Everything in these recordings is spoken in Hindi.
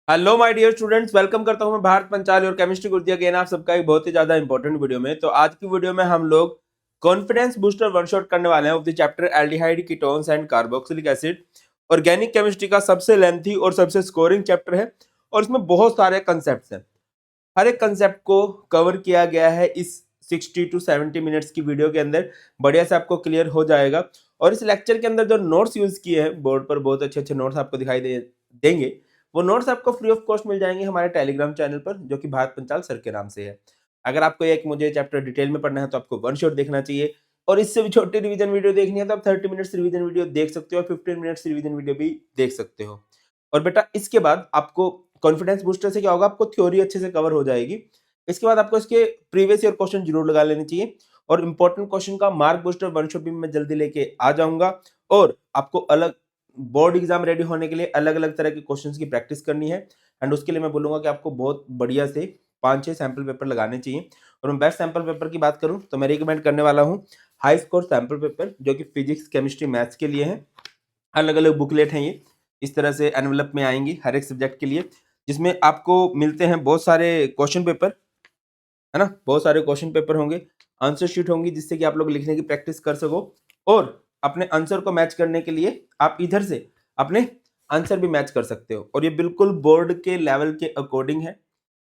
Hello my dear students, welcome करता हूं मैं भारत पंचाली और केमिस्ट्री गुरुजी अगेन आप सबका एक बहुत ही ज्यादा इंपॉर्टेंट वीडियो में। तो आज की वीडियो में हम लोग कॉन्फिडेंस बूस्टर वन शॉट करने वाले हैं of the chapter aldehyde ketones and carboxylic acid. Organic chemistry का सबसे लेंथी और सबसे स्कोरिंग चैप्टर है और इसमें बहुत सारे कंसेप्ट हैं। हर एक कंसेप्ट को कवर किया गया है इस 60 टू 70 मिनट्स की वीडियो के अंदर। बढ़िया से आपको क्लियर हो जाएगा। और इस लेक्चर के अंदर जो नोट्स यूज किए हैं बोर्ड पर, बहुत अच्छे अच्छे नोट्स आपको दिखाई देंगे। वो नोट्स आपको फ्री ऑफ कॉस्ट मिल जाएंगे हमारे टेलीग्राम चैनल पर, जो कि भारत पंचाल सर के नाम से है। अगर आपको एक मुझे चैप्टर डिटेल में पढ़ना है तो आपको वन शॉट देखना चाहिए, और इससे भी छोटी रिवीजन वीडियो देखनी है तो आप 30 मिनट्स रिवीजन वीडियो देख सकते हो और 15 मिनट्स रिवीजन वीडियो भी देख सकते हो। और बेटा इसके बाद आपको कॉन्फिडेंस बूस्टर से क्या होगा, आपको थ्योरी अच्छे से कवर हो जाएगी। इसके बाद आपको इसके प्रीवियस ईयर क्वेश्चन जरूर लगा लेने चाहिए, और इंपॉर्टेंट क्वेश्चन का मार्क बूस्टर वन शॉट भी मैं जल्दी लेके आ जाऊंगा। और आपको अलग बोर्ड एग्जाम रेडी होने के लिए अलग अलग तरह के क्वेश्चंस की प्रैक्टिस करनी है। एंड उसके लिए मैं बोलूंगा कि आपको बहुत बढ़िया से 5-6 सैंपल पेपर लगाने चाहिए। और मैं बेस्ट सैंपल पेपर की बात करूं तो मैं रिकमेंड करने वाला हूं हाई स्कोर सैंपल पेपर, जो कि फिजिक्स केमिस्ट्री मैथ्स के लिए है। अलग अलग बुकलेट हैं ये, इस तरह से एनवेलप में आएंगी हर एक सब्जेक्ट के लिए, जिसमें आपको मिलते हैं बहुत सारे क्वेश्चन पेपर, है ना। बहुत सारे क्वेश्चन पेपर होंगे, आंसर शीट होंगी, जिससे कि आप लोग लिखने की प्रैक्टिस कर सको। और अपने आंसर को मैच करने के लिए आप इधर से अपने आंसर भी मैच कर सकते हो, और ये बिल्कुल बोर्ड के लेवल के अकॉर्डिंग है।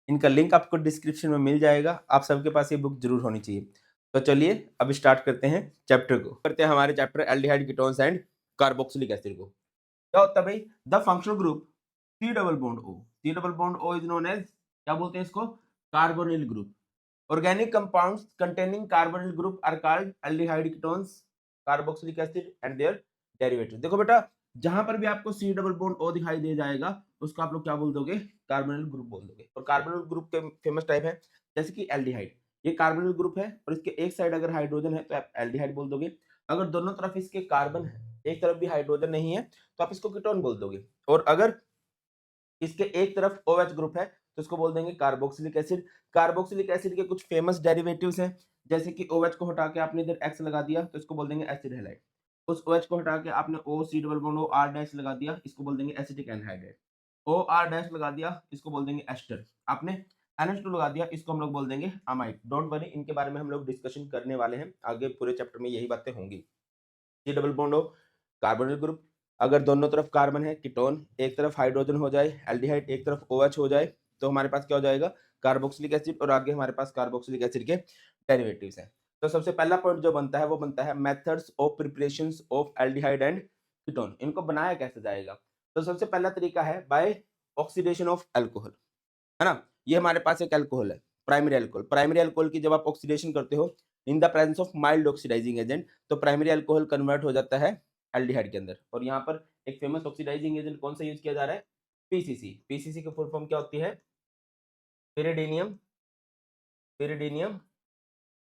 इनका लिंक आपको डिस्क्रिप्शन में मिल जाएगा। आप सबके पास ये बुक जरूर होनी चाहिए। तो चलिए अब स्टार्ट करते हैं चैप्टर को, करते हैं हमारे chapter aldehyde ketones and carboxylic acid को। क्या होता है भाई, the functional group C double bond O, C double bond O is known as, क्या बोलते हैं इसको, carbonyl group. Organic compounds containing carbonyl group are called aldehyde ketones, carboxylic acid and their derivatives। देखो बेटा, जहां पर भी आपको सी डबल बॉन्ड ओ दिखाई दे जाएगा उसको आप लोग क्या बोल दोगे, कार्बोनिल ग्रुप बोल दोगे। और कार्बोनिल ग्रुप के फेमस टाइप है, जैसे कि एल्डिहाइड, ये कार्बोनिल ग्रुप है और इसके एक साइड अगर हाइड्रोजन है तो आप एल्डिहाइड बोल दोगे। अगर दोनों तरफ इसके कार्बन है, एक तरफ भी हाइड्रोजन नहीं है, तो आप इसको कीटोन बोल दोगे। और अगर इसके एक तरफ OH ग्रुप है तो इसको बोल देंगे कार्बोक्सिलिक एसिड। कार्बोक्सिलिक एसिड के कुछ फेमस डेरिवेटिव्स हैं, जैसे कि OH को हटा के आपने इधर X लगा दिया तो इसको बोल देंगे एसिड हैलाइड। उस OH को हटा के आपने O C double bond O R dash लगा दिया, इसको बोल देंगे acetic anhydride. O R dash लगा दिया, इसको बोल देंगे एस्टर। आपने NH2 लगा दिया, इसको हम लोग बोल देंगे अमाइड। डोंट वरी, इनके बारे में हम लोग डिस्कशन करने वाले हैं आगे, पूरे चैप्टर में यही बातें होंगी। सी डबल बॉन्ड हो, कार्बोनिल ग्रुप, अगर दोनों तरफ कार्बन है कीटोन, एक तरफ हाइड्रोजन हो जाए एल्डिहाइड, एक तरफ OH हो जाए, तो हमारे पास क्या हो जाएगा, कार्बोक्सिलिक एसिड। और आगे हमारे पास कार्बोक्सिलिक एसिड के डेरिवेटिव्स हैं। तो सबसे पहला पॉइंट जो बनता है वो बनता है methods of preparations of aldehyde and ketone. इनको बनाया कैसे जाएगा, तो सबसे पहला तरीका है बाय ऑक्सीडेशन ऑफ अल्कोहल, है ना। ये हमारे पास एक अल्कोहल है, प्राइमरी अल्कोहल। प्राइमरी अल्कोहल की जब आप ऑक्सीडेशन करते हो in the presence of mild oxidising agent, तो प्राइमरी अल्कोहल कन्वर्ट हो जाता है एल्डिहाइड के अंदर। और यहाँ पर एक फेमस ऑक्सीडाइजिंग एजेंट कौन सा यूज किया जा रहा है, पीसीसी। पीसीसी की फुल फॉर्म क्या होती है, पिरिडीनियम, पिरिडीनियम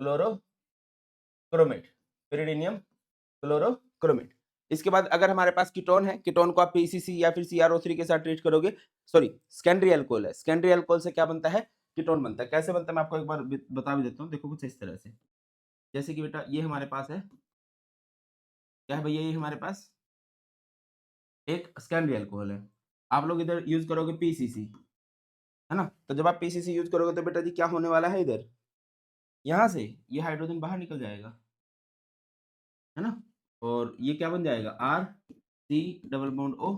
क्लोरोक्रोमेट, पिरिडीनियम क्लोरोक्रोमेट। इसके बाद अगर हमारे पास कीटोन है, कीटोन को आप पीसीसी या फिर CrO3 के साथ ट्रीट करोगे, सॉरी सेकेंडरी अल्कोहल है, सेकेंडरी अल्कोहल से क्या बनता है, कीटोन बनता है। कैसे बनता है मैं आपको एक बार बता भी देता हूँ, देखो कुछ इस तरह से। जैसे कि बेटा ये हमारे पास है, क्या है भैया, ये हमारे पास एक सेकेंडरी अल्कोहल है। आप लोग इधर यूज करोगे पीसीसी, है ना। तो जब आप पीसीसी यूज करोगे तो बेटा जी क्या होने वाला है, इधर यहाँ से ये हाइड्रोजन बाहर निकल जाएगा, है ना। और ये क्या बन जाएगा, R C double bond O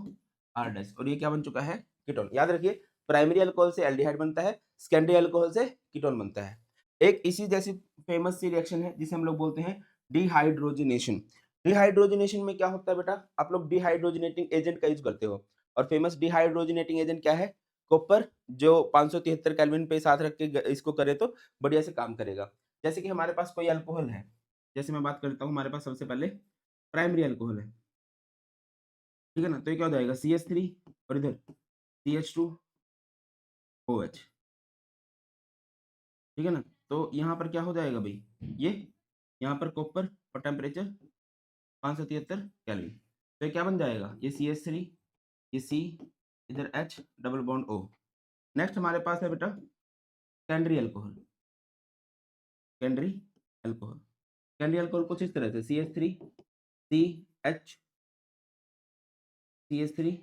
R dash, और ये क्या बन चुका है, कीटोन। याद रखिए, प्राइमरी अल्कोहल से एल्डिहाइड बनता है, सेकेंडरी अल्कोहल से कीटोन बनता है। एक इसी जैसी फेमस सी रिएक्शन है जिसे हम लोग बोलते हैं डिहाइड्रोजनेशन। डिहाइड्रोजनेशन में क्या होता है बेटा, आप लोग डिहाइड्रोजनेटिंग एजेंट का यूज करते हो, और फेमस डिहाइड्रोजनेटिंग एजेंट क्या है, कॉपर, जो 573 केल्विन पे साथ रख के इसको करे तो बढ़िया से काम करेगा। जैसे कि हमारे पास कोई अल्कोहल है, जैसे मैं बात करता हूँ, हमारे पास सबसे पहले प्राइमरी अल्कोहल है, ठीक है ना। तो ये क्या हो जाएगा, CH3 और इधर CH2OH, ठीक है ना। तो यहाँ पर क्या हो जाएगा भाई, ये यहाँ पर कॉपर और टेम्परेचर 573 केल्विन, तो ये क्या बन जाएगा, ये CH3, ये C, इधर H double bond O। Next हमारे पास है बेटा secondary alcohol, secondary alcohol. Secondary alcohol कुछ इस तरह से CH3 CH, CH3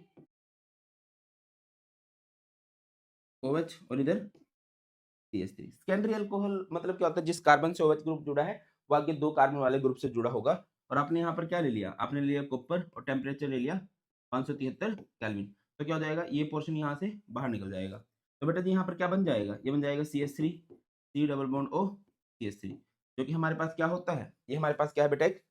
OH और इधर CH3। सेकेंडरी अल्कोहल मतलब क्या होता है, जिस कार्बन से OH ग्रुप जुड़ा है वो आगे 2 कार्बन वाले ग्रुप से जुड़ा होगा। और आपने यहाँ पर क्या ले लिया, आपने ले लिया कॉपर और टेम्परेचर ले लिया 573 केल्विन। तो क्या हो जाएगा, ये पोर्शन यहाँ से बाहर निकल जाएगा। तो बेटा जी यहाँ पर क्या बन जाएगा, ये बन जाएगा CH3 C double bond O CH3, जो कि हमारे पास क्या होता है, ये हमारे पास क्या है बेटा, एक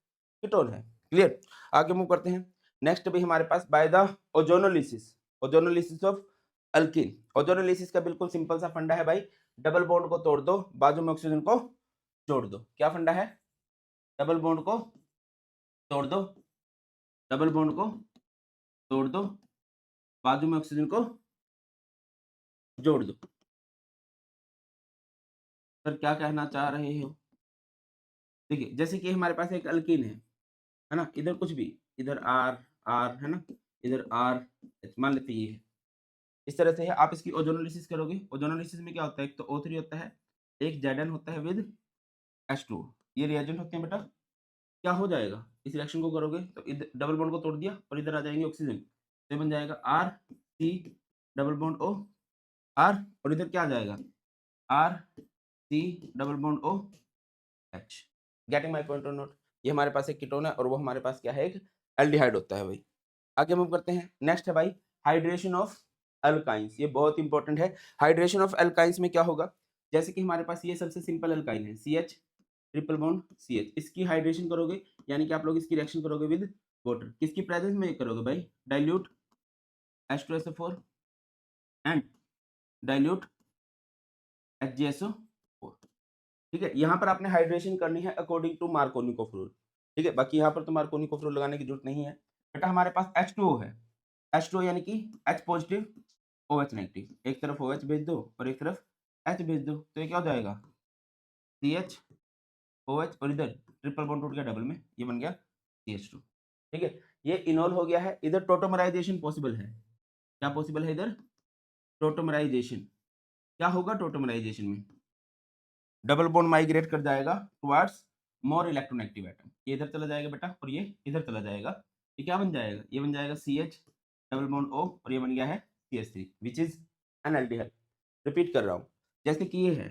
कीटोन है। क्लियर। आगे मूव करते हैं। नेक्स्ट भी हमारे पास by the ozonolysis of alkene. Ozonolysis का बिल्कुल सिंपल सा फंडा है भाई, डबल बॉन्ड को तोड़ दो, बाजू में ऑक्सीजन को जोड़ दो। क्या फंडा है, डबल बॉन्ड को तोड़ दो, डबल बॉन्ड को तोड़ दो, बाजू में ऑक्सीजन को जोड़ दो। सर क्या कहना चाह रहे हो, देखिए जैसे कि हमारे पास एक अल्कीन है ना, इधर कुछ भी, इधर आर आर है ना, इधर आर मान लेते ये है, इस तरह से है। आप इसकी ओजोनोलिसिस करोगे, ओजोनोलिसिस में क्या होता है, एक तो O3 होता है, एक Zn होता है विद H2, ये रिएजेंट होते हैं बेटा। क्या हो जाएगा, इस रिएक्शन को करोगे तो इधर डबल बॉन्ड को तोड़ दिया और इधर आ जाएंगे ऑक्सीजन, तो बन जाएगा RC double bond O R, और इधर क्या आ जाएगा RC double bond O H। Getting my point और नोट। ये हमारे पास एक कीटोन है और वो हमारे पास क्या है, एक एल्डिहाइड होता है भाई। आगे मूव करते हैं। नेक्स्ट है भाई हाइड्रेशन ऑफ अल्काइंस, ये बहुत इंपॉर्टेंट है। हाइड्रेशन ऑफ अल्काइंस में क्या होगा, जैसे कि हमारे पास ये सबसे सिंपल अल्काइन है CH ट्रिपल बॉन्ड CH, इसकी हाइड्रेशन करोगे यानी कि आप लोग इसकी रिएक्शन करोगे विद वाटर, किसकी प्रेजेंस में करोगे भाई, dilute H2SO4 and dilute HgSO4। ठीक है, यहाँ पर आपने हाइड्रेशन करनी है अकॉर्डिंग टू मार्कोनिकोफ रूल। ठीक है, बाकी यहाँ पर तो मार्कोनिकोफ रूल लगाने की जरूरत नहीं है। बेटा हमारे पास H2O है, H2O यानी कि H पॉजिटिव OH नेगेटिव, एक तरफ OH भेज दो और एक तरफ H भेज दो, तो ये क्या हो जाएगा CH OH और इधर ट्रिपल बॉन्ड टूट गया डबल में, ये बन गया CH2। ठीक है, ये इनॉल हो गया है। इधर टोटोमराइजेशन पॉसिबल है, क्या पॉसिबल है इधर, टोटोमराइजेशन। क्या होगा टोटोमराइजेशन में, डबल बॉन्ड माइग्रेट कर जाएगा टुवर्ड्स मोर इलेक्ट्रोनेगेटिव एटम, ये इधर चला जाएगा बेटा और ये इधर चला जाएगा। ये क्या बन जाएगा, ये बन जाएगा CH डबल बॉन्ड O और ये बन गया है CH3 which is an aldehyde. Repeat कर रहा हूँ, जैसे कि ये है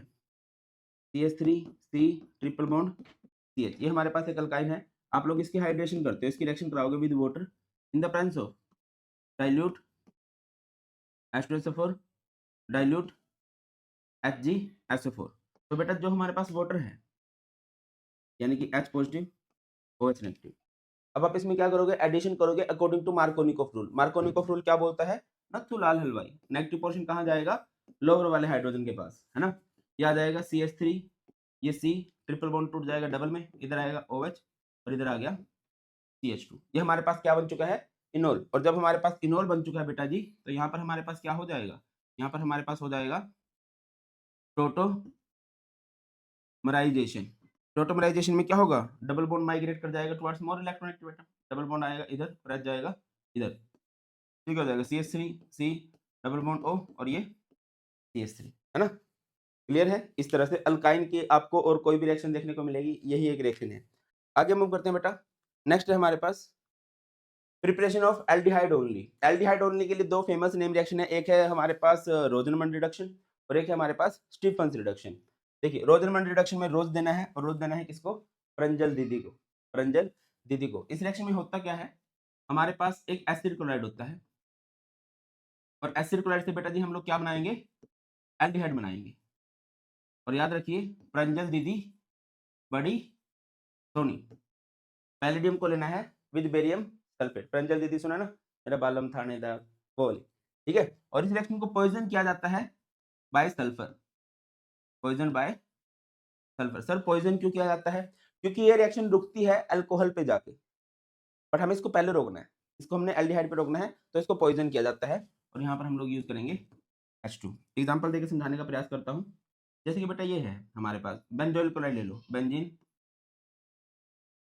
CH3 C triple bond CH, ये हमारे पास एक अल्काइन है। आप लोग इसकी हाइड्रेशन करते हो, इसकी रिएक्शन कराओगे with water in the presence of dilute H2SO4 dilute HgSO4। तो बेटा जो हमारे पास वाटर है यानी कि H पॉजिटिव OH नेगेटिव, अब आप इसमें क्या करोगे, एडिशन करोगे according to Markovnikov rule. Markovnikov rule क्या बोलता है, नथु लाल हलवाई, नेगेटिव पोर्शन कहाँ जाएगा, लोअर वाले हाइड्रोजन के पास, है ना। ये आ जाएगा CH3, ये C ट्रिपल बॉन्ड टूट जाएगा डबल में, इधर आएगा OH और इधर आ गया CH2। ये हमारे पास क्या बन चुका है, इनोल। और जब हमारे पास इनोल बन चुका है बेटा जी, तो यहाँ पर हमारे पास क्या हो जाएगा, यहाँ पर हमारे पास हो जाएगा टोटोमराइजेशन। टोटोमराइजेशन में क्या होगा, डबल बॉन्ड माइग्रेट कर जाएगा towards more electronegative atom, double bond आएगा इधर और H जाएगा इधर, ठीक हो जाएगा CH3 C double bond O और ये CH3, है ना। क्लियर है। इस तरह से अल्काइन की आपको और कोई भी रिएक्शन देखने को मिलेगी, यही एक रिएक्शन है। आगे मूव करते हैं बेटा। नेक्स्ट है हमारे पास preparation of aldehyde only. Aldehyde only के लिए दो फेमस नेम रिएक्शन है, एक है हमारे पास रोजनमंड रिडक्शन और एक है हमारे पास स्टीफंस रिडक्शन। देखिए रोजनमंड रिडक्शन में रोज देना है और रोज देना है किसको, प्रंजल दीदी को, प्रंजल दीदी को। इस रिएक्शन में होता क्या है, हमारे पास एक एसिड क्लोराइड होता है और एसिड क्लोराइड से बेटा जी हम लोग क्या बनाएंगे, एल्डिहाइड बनाएंगे। और याद रखिए प्रंजल दीदी बड़ी सोनी, पैलेडियम को लेना है विद बेरियम सल्फेट। प्रंजल दीदी सुना ना, मेरा बालम थानेदार, वो वाली। ठीक है, और इस रिएक्शन को पॉइजन किया जाता है by sulphur, poison by sulphur. Sir poison क्यों किया जाता है, क्योंकि ये रिएक्शन रुकती है अल्कोहल पे जाके, बट हमें इसको पहले रोकना है, इसको हमने एल्डिहाइड पे रोकना है, तो इसको पॉइजन किया जाता है। और यहाँ पर हम लोग यूज करेंगे H2। एग्जाम्पल देकर समझाने का प्रयास करता हूँ। जैसे कि बेटा ये है हमारे पास बेंजोइल क्लोराइड ले लो, benzene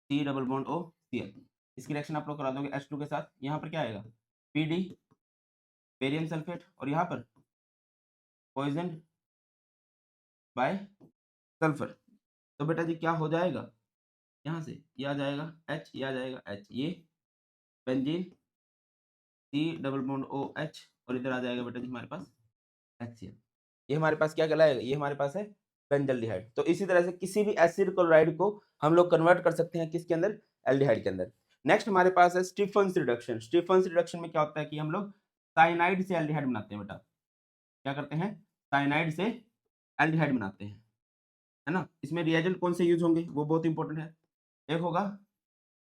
C double bond O Cl, इसकी रिएक्शन आप लोग करा दोगे H2 के साथ, यहाँ पर क्या आएगा PD बेरियम सल्फेट और यहाँ पर पॉइजन बाय सल्फर। तो बेटा जी क्या हो जाएगा, यहाँ से ये आ जाएगा H, ये आ जाएगा H, ये benzene C double bond OH और इधर आ जाएगा बेटा जी हमारे पास HCl, ये हमारे पास क्या कहलाएगा, ये हमारे पास है बेंजल्डिहाइड। तो इसी तरह से किसी भी एसिड क्लोराइड को हम लोग कन्वर्ट कर सकते हैं किसके अंदर, एल्डिहाइड के अंदर। नेक्स्ट हमारे पास है स्टीफन्स रिडक्शन। स्टीफन्स रिडक्शन में क्या होता है कि हम लोग साइनाइड से एल्डिहाइड बनाते हैं बेटा, क्या करते हैं, साइनाइड से एल्डिहाइड बनाते हैं, है ना। इसमें रिएजेंट कौन से यूज होंगे वो बहुत इंपॉर्टेंट है। एक होगा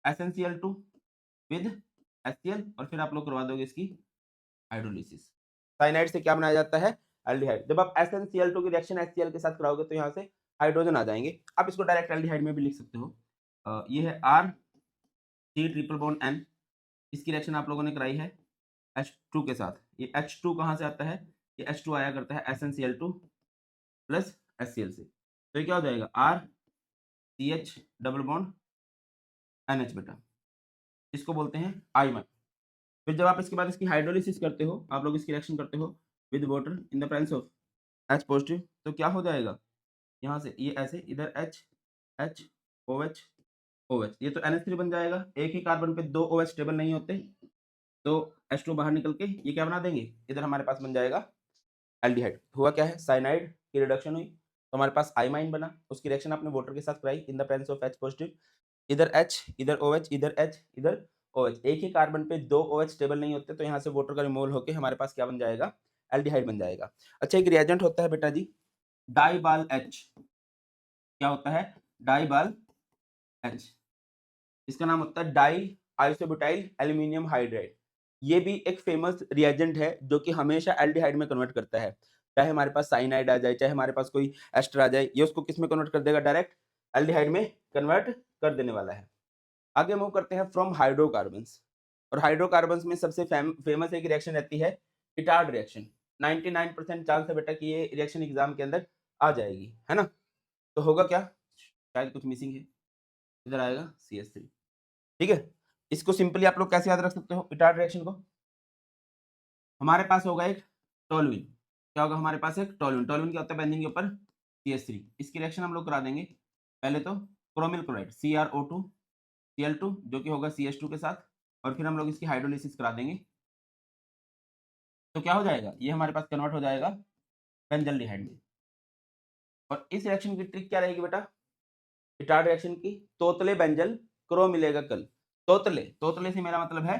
SnCl2 विद HCl और फिर आप लोग करवा दोगे इसकी हाइड्रोलिसिस। साइनाइड से क्या बनाया जाता है, एल्डिहाइड। जब आप SnCl2 की रिएक्शन HCl के साथ कराओगे तो यहाँ से हाइड्रोजन आ जाएंगे। आप इसको डायरेक्ट एल्डिहाइड में भी लिख सकते हो। ये है R C triple bond N, इसकी रिएक्शन आप लोगों ने कराई है H2 के साथ। ये H2 कहाँ से आता है, ये H2 आया करता है SnCl2 प्लस HCl से। तो ये क्या हो जाएगा, RCH डबल बॉन्ड NH बेटा, इसको बोलते हैं आइमन। फिर जब आप इसके बाद इसकी हाइड्रोलिसिस करते हो, आप लोग इसकी रिएक्शन करते हो with water in the presence of H positive, तो क्या हो जाएगा, यहाँ से ये ऐसे इधर H OH OH, ये तो NH3 बन जाएगा। एक ही कार्बन पे 2 OH स्टेबल नहीं होते, तो H2 बाहर निकल के ये क्या बना देंगे, इधर हमारे पास बन जाएगा एल्डिहाइड। हुआ क्या है, साइनाइड की रिडक्शन हुई तो हमारे पास आइमाइन बना, उसकी रिएक्शन आपने वाटर के साथ कराई इन the presence of H positive, इधर H इधर OH इधर H इधर OH, एक ही कार्बन पे 2 OH स्टेबल नहीं होते, तो यहाँ से वाटर का रिमूवल होके हमारे पास क्या बन जाएगा, एल्डिहाइड बन जाएगा। अच्छा, एक रिएजेंट होता है बेटा जी डाइबाल H, क्या होता है, डाइबाल H, इसका नाम होता है डाई आइसोब्यूटाइल एल्यूमिनियम हाइड्राइड। ये भी एक फेमस रिएजेंट है जो कि हमेशा एल्डिहाइड में कन्वर्ट करता है। चाहे हमारे पास साइनाइड आ जाए, चाहे हमारे पास कोई एस्टर आ जाए, ये उसको किस में कन्वर्ट कर देगा, डायरेक्ट एल्डिहाइड में कन्वर्ट कर देने वाला है। आगे मूव करते हैं फ्रॉम हाइड्रोकार्बन्स। और हाइड्रोकार्बन्स में सबसे फेमस एक रिएक्शन रहती है इटार्ड रिएक्शन। 99% चांस है बेटा कि ये रिएक्शन एग्जाम के अंदर आ जाएगी, है ना। तो होगा क्या, शायद कुछ मिसिंग है, इधर आएगा CH3, ठीक है। इसको सिंपली आप लोग कैसे याद रख सकते हो, इटार्ड रिएक्शन को, हमारे पास होगा एक टोलुइन, क्या होगा हमारे पास एक टोलुइन। टोलुइन क्या होता है, बेंजीन के ऊपर CH3, इसकी रिएक्शन हम लोग करा देंगे। पहले तो क्रोमिल क्लोराइड CrO2 Cl2 जो कि होगा CH2 के साथ, और फिर हम लोग इसकी हाइड्रोलिसिस करा देंगे। तो क्या हो जाएगा, ये हमारे पास कन्वर्ट हो जाएगा बेंजल्डिहाइड में। और इस रिएक्शन की ट्रिक क्या रहेगी बेटा, इटार्ड रिएक्शन की, तोतले बेंजल क्रो मिलेगा कल। तोतले, तोतले से मेरा मतलब है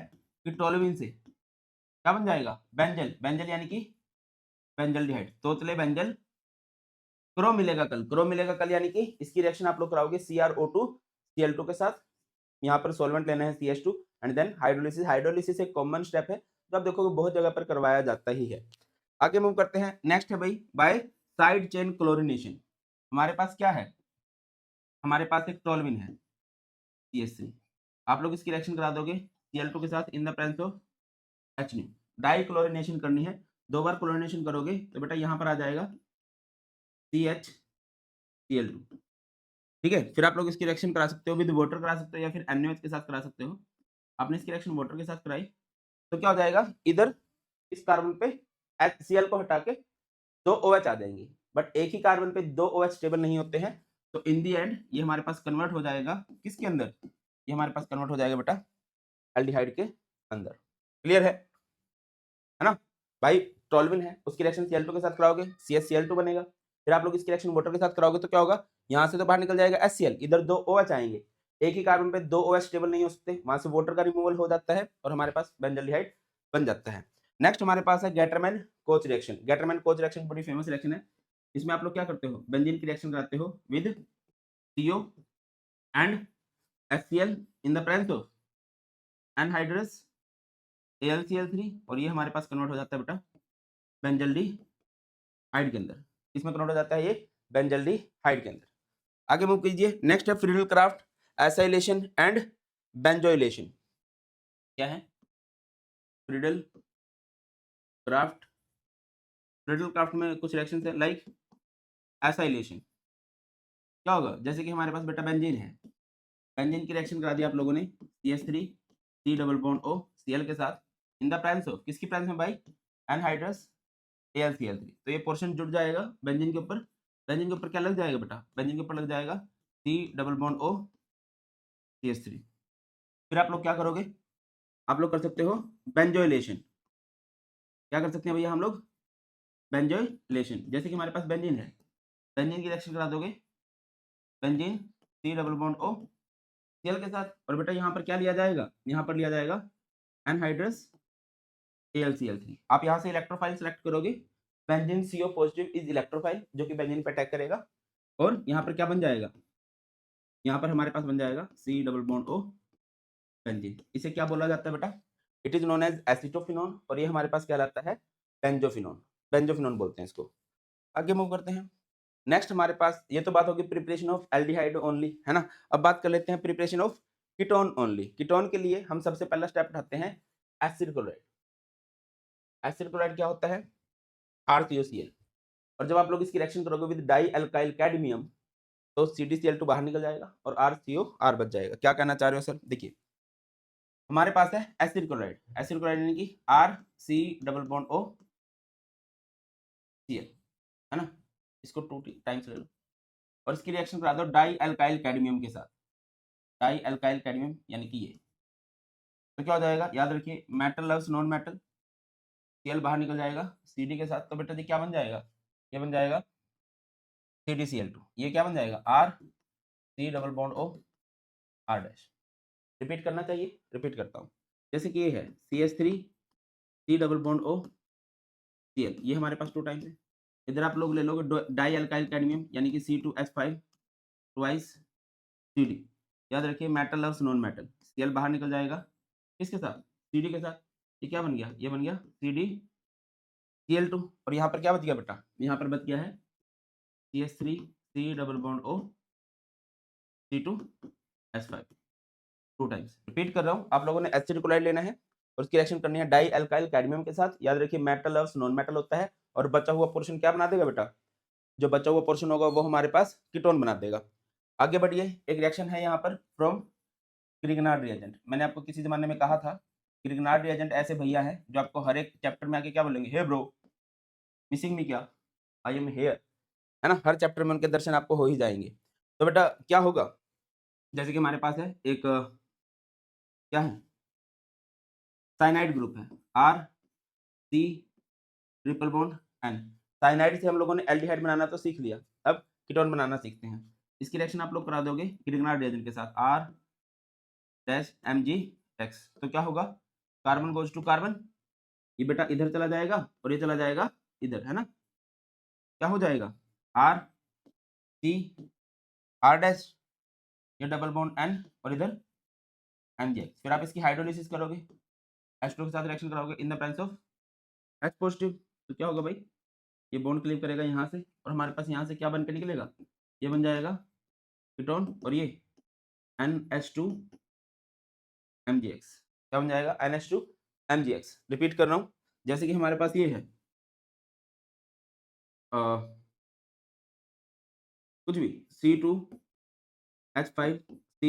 कि टोलुइन से क्या बन जाएगा, बेंजल, बेंजल यानी कि बेंजल्डिहाइड, तोतले बेंजल क्रो मिलेगा कल। क्रो मिलेगा कल यानी कि इसकी रिएक्शन आप लोग कराओगे CrO2 Cl2 के साथ, यहाँ पर सॉल्वेंट लेना है CH2 and then hydrolysis. Hydrolysis एक कॉमन स्टेप है जो आप देखोगे बहुत जगह पर करवाया जाता ही है। आगे मूव करते हैं, नेक्स्ट है भाई बाय साइड चेन क्लोरिनेशन। हमारे पास क्या है, हमारे पास एक टोलुइन है CH3, आप लोग इसकी रिएक्शन करा दोगे Cl2 के साथ in the presence of HNO। Dichlorination करनी है, 2 बार क्लोरिनेशन करोगे तो बेटा यहाँ पर आ जाएगा CHCl2, ठीक है। फिर आप लोग इसकी रिएक्शन करा सकते हो विद वाटर करा सकते हो या फिर NaOH के साथ करा सकते हो। आपने इसकी रिएक्शन वाटर के साथ कराई तो क्या हो जाएगा, इधर इस कार्बन पे HCl को हटा के 2 OH आ जाएंगे, बट एक ही कार्बन पे 2 OH स्टेबल नहीं होते हैं, तो इन दी एंड ये हमारे पास कन्वर्ट हो जाएगा किसके अंदर, ये हमारे पास कन्वर्ट हो जाएगा बेटा एल्डिहाइड के अंदर। क्लियर है ना भाई। टोलुइन है, उसकी रिएक्शन Cl2 के साथ कराओगे CHCl2 बनेगा। फिर आप लोग इसकी रिएक्शन वाटर के साथ कराओगे तो क्या होगा, यहाँ से तो बाहर निकल जाएगा HCl, इधर 2 OH आएंगे, एक ही कार्बन पे 2 OH स्टेबल नहीं हो सकते, वहां से वाटर का रिमूवल हो जाता है और हमारे पास बेंजल्डिहाइड बन जाता है। नेक्स्ट हमारे पास है Gattermann coach reaction. Gattermann coach reaction बड़ी फेमस रिएक्शन है। इसमें आप लोग क्या करते हो, बेंजीन की रिएक्शन कराते हो with CO and HCl in the presence of anhydrous AlCl3, और ये हमारे पास कन्वर्ट हो जाता है बेटा बेंजल्डिहाइड के अंदर। इसमें कन्वर्ट हो जाता है ये बेंजल्डिहाइड के अंदर। आगे मूव कीजिए, नेक्स्ट है Friedel Crafts acylation and benzoylation. क्या है, फ्रीडल क्राफ्ट, फ्रीडल क्राफ्ट में कुछ रिएक्शंस है लाइक एसाइलेशन। क्या होगा, जैसे कि हमारे पास बेटा बेंजीन है, बेंजीन की रिएक्शन करा दी आप लोगों ने CH3 C double bond O Cl के साथ इन द प्रेजेंस ऑफ, किसकी प्रेजेंस में भाई, एनहाइड्रस AlCl3, तो ये पोर्शन जुड़ जाएगा बेंजीन के ऊपर। बेंजीन के ऊपर क्या लग जाएगा बेटा, बेंजीन के ऊपर लग जाएगा C double bond O CH3। फिर आप लोग क्या करोगे, आप लोग कर सकते हो बेंजोइलेशन। क्या कर सकते हैं भैया हम लोग, बेंजोइलेशन। जैसे कि हमारे पास बेंजीन है, बेंजीन की रिएक्शन करा दोगे, benzene C double bond O Cl के साथ, और बेटा यहाँ पर क्या लिया जाएगा, यहाँ पर लिया जाएगा एनहाइड्रस AlCl3। आप यहाँ से इलेक्ट्रोफाइल सेलेक्ट करोगे, benzene CO positive is electrophile, जो कि बेंजीन पे अटैक करेगा, और यहाँ पर क्या बन जाएगा, यहाँ पर हमारे पास बन जाएगा C double bond O benzene. इसे क्या बोला जाता है बेटा, it is known as acetophenone, और ये हमारे पास क्या कहलाता है, बेंजोफिनोन, बेंजोफिनोन बोलते हैं इसको। आगे मूव करते हैं। नेक्स्ट हमारे पास, ये तो बात होगी प्रिपरेशन ऑफ एल्डिहाइड ओनली, है ना। अब बात कर लेते हैं preparation of ketone only. Ketone के लिए हम सबसे पहला स्टेप उठाते हैं एसिड क्लोराइड। एसिड क्लोराइड क्या होता है, RCOCl, और जब आप लोग इसकी रिएक्शन करोगे विद डाई अल्काइल कैडमियम, तो CdCl2 बाहर निकल जाएगा और RCOR बच जाएगा। क्या कहना चाह रहे हो सर, देखिए हमारे पास है एसिड क्लोराइड, एसिड क्लोराइड यानी कि RC double bond O Cl, है ना, इसको 2 टाइम्स ले लो, और इसकी रिएक्शन करा दो डाई अल्काइल कैडमियम के साथ, डाई अल्काइल कैडमियम यानी कि ये, तो क्या हो जाएगा, याद रखिए metal loves non metal, Cl बाहर निकल जाएगा Cd के साथ, तो बेटा जी क्या बन जाएगा, ये बन जाएगा CdCl2, ये क्या बन जाएगा RC double bond O R dash. Repeat करना चाहिए, रिपीट करता हूँ, जैसे कि ये है CH3 C double bond O Cl, ये हमारे पास 2 टाइम्स है। इधर आप लोग ले लोगे डाई अल्काइल कैडमियम यानी कि C2H5 ट्वाइस Cd, याद रखिए metal loves non metal, Cl बाहर निकल जाएगा किसके साथ, Cd के साथ, ये क्या बन गया, ये बन गया CdCl2, और यहाँ पर क्या बच गया बेटा, यहाँ पर बच गया है CH3 C double bond O C2H5, 2 times. Repeat कर रहा हूँ, आप लोगों ने एसिड क्लोराइड लेना है और उसकी रिएक्शन करनी है डाई अल्काइल कैडमियम के साथ। याद रखिए मेटल लव्स नॉन मेटल होता है, और बचा हुआ पोर्शन क्या बना देगा बेटा, जो बचा हुआ पोर्शन होगा वो हमारे पास कीटोन बना देगा। आगे बढ़िए, एक रिएक्शन है यहाँ पर फ्रॉम क्रिगनार्ड रिएजेंट। मैंने आपको किसी जमाने में कहा था क्रिगनार्ड रिएजेंट ऐसे भैया हैं जो आपको हर एक चैप्टर में आके क्या बोलेंगे, हे ब्रो मिसिंग मी क्या, आई एम हेयर, है ना, हर चैप्टर में उनके दर्शन आपको हो ही जाएंगे। तो बेटा क्या होगा, जैसे कि हमारे पास है एक क्या है, साइनाइड ग्रुप है RC triple bond N। Cyanide से हम लोगों ने एल्डिहाइड बनाना तो सीख लिया, अब कीटोन बनाना सीखते हैं। इसकी रिएक्शन आप लोग करा दोगे क्रिगनार्ड रिएजेंट के साथ R डैश MgX, तो क्या होगा, कार्बन गोज टू कार्बन, ये बेटा इधर चला जाएगा और ये चला जाएगा इधर, है ना, क्या हो जाएगा RC R डैश, ये डबल बॉन्ड N और इधर MgX। फिर आप इसकी हाइड्रोलिसिस करोगे, H2 के साथ रिएक्शन कराओगे इन the presence of H positive, तो क्या होगा भाई, ये बॉन्ड क्लीव करेगा यहाँ से, और हमारे पास यहाँ से क्या बन के निकलेगा, ये बन जाएगा कीटोन, और ये NH2 MgX, क्या बन जाएगा NH2 MgX। रिपीट कर रहा हूँ, जैसे कि हमारे पास ये है कुछ भी C2H5C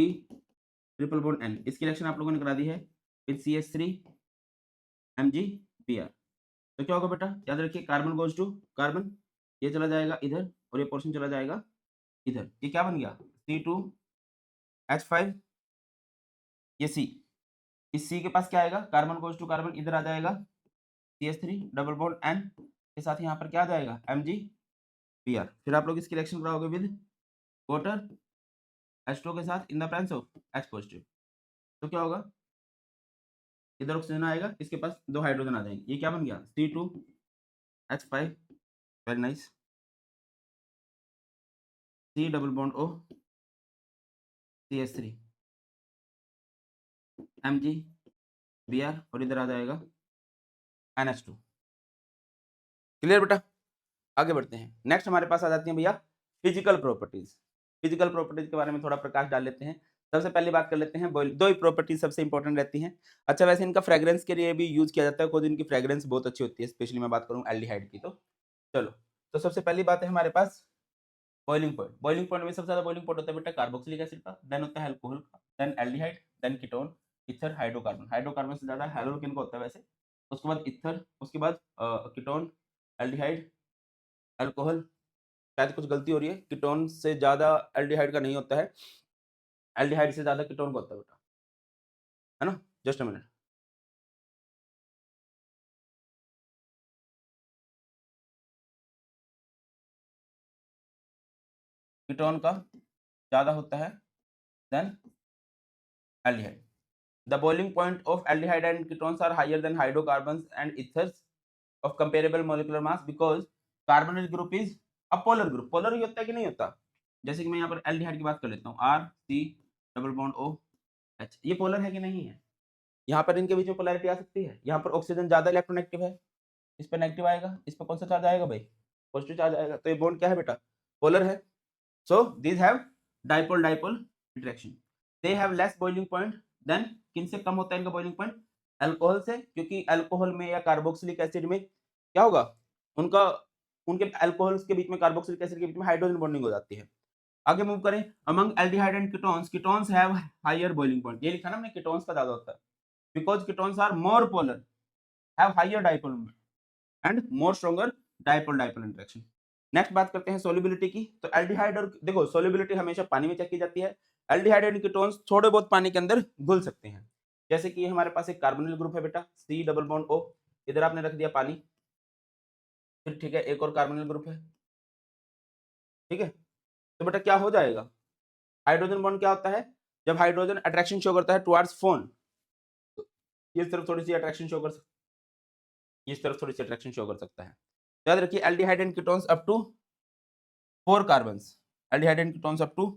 ट्रिपल बॉन्ड N, इसकी रिएक्शन आप लोगों ने करा दी है विद CH3 MgBr, तो क्या होगा बेटा, याद रखिए कार्बन गोज टू कार्बन, ये चला जाएगा इधर और ये पोर्शन चला जाएगा इधर, ये क्या बन गया C2H5, ये C, इस C के पास क्या आएगा, कार्बन गोज टू कार्बन इधर आ जाएगा CH3 डबल बॉन्ड N के साथ, यहाँ पर क्या आ जाएगा MgBr। फिर आप लोग इसकी रिएक्शन कराओगे विद वाटर H2 के साथ in the presence of H positive, तो क्या होगा, इधर ऑक्सीजन आएगा, इसके पास 2 हाइड्रोजन आ जाएंगे, ये क्या बन गया C2H5, very nice, C double bond O CH3 MgBr, और इधर आ जाएगा NH2। क्लियर बेटा, आगे बढ़ते हैं। नेक्स्ट हमारे पास आ जाती हैं भैया फिजिकल प्रॉपर्टीज। फिजिकल प्रॉपर्टीज के बारे में थोड़ा प्रकाश डाल लेते हैं। सबसे पहले बात कर लेते हैं बॉयल, दो ही प्रॉपर्टीज सबसे इंपॉर्टेंट रहती हैं। अच्छा वैसे इनका फ्रेग्रेंस के लिए भी यूज किया जाता है, खुद इनकी फ्रेग्रेंस बहुत अच्छी होती है, स्पेशली मैं बात करूँ एल्डिहाइड की। तो चलो, तो सबसे पहली बात है हमारे पास बॉइलिंग पॉइंट। बॉइलिंग पॉइंट में सबसे ज्यादा बॉइलिंग पॉइंट होता है बेटा कार्बोक्सिलिक एसिड का, देन होता है अल्कोहल का, then aldehyde, then ketone, ether, hydrocarbon. Hydrocarbon से ज्यादा हैलोकिन का होता है वैसे, उसके बाद ईथर, उसके बाद कीटोन, एल्डिहाइड, अल्कोहल। शायद कुछ गलती हो रही है, कीटोन से ज्यादा एल्डिहाइड का नहीं होता है, एल्डिहाइड से ज्यादा कीटोन का होता है बेटा, है ना। जस्ट अ मिनट, कीटोन का ज्यादा होता है than aldehyde. The boiling point of aldehyde and ketones are higher than hydrocarbons and ethers of comparable molecular mass because carbonyl group is a polar group. Polar ही होता है कि नहीं होता? जैसे कि मैं यहाँ पर एल्डिहाइड की बात कर लेता हूँ, R C double bond O H, ये पोलर है कि नहीं है? यहाँ पर इनके बीच में पोलैरिटी आ सकती है। यहाँ पर ऑक्सीजन ज्यादा इलेक्ट्रोनेगेटिव है, इस पर नेगेटिव आएगा, इस पर कौन सा चार्ज आएगा भाई? पॉजिटिव चार्ज आएगा। तो ये बॉन्ड क्या है बेटा? पोलर है। So these have dipole dipole interaction. They have less boiling point than, किनसे कम होता है इनका बॉइलिंग पॉइंट? अल्कोहल से, क्योंकि अल्कोहल में या कार्बोक्सिलिक एसिड में क्या होगा? उनका उनके अल्कोहल्स के बीच में, कार्बोक्सिलिक एसिड के बीच में हाइड्रोजन बॉन्डिंग हो जाती है। आगे मूव करें, among aldehyde and ketones, ketones have higher boiling point. ये लिखा ना हमने, कीटोन्स का ज्यादा होता है because ketones are more polar, have higher dipole and more stronger dipole dipole interaction. Next बात करते हैं सोल्युबिलिटी की। तो एल्डिहाइड और देखो, सोल्युबिलिटी हमेशा पानी में चेक की जाती है। एल्डिहाइड एंड कीटोन्स थोड़े बहुत पानी के अंदर घुल सकते हैं। जैसे कि हमारे पास एक कार्बोनिल ग्रुप है बेटा, सी डबल बॉन्ड ओ, इधर आपने रख दिया पानी, फिर ठीक है एक और कार्बोनिल ग्रुप है, ठीक है। तो बेटा क्या हो जाएगा? हाइड्रोजन बॉन्ड क्या होता है? जब हाइड्रोजन अट्रैक्शन शो करता है टुवर्ड्स फोन, तो इस तरफ थोड़ी सी अट्रैक्शन शो कर सकता है, इस तरफ थोड़ी सी अट्रैक्शन शो कर सकता है। याद रखिए aldehyde and ketones up to 4 carbons, aldehyde and ketones up to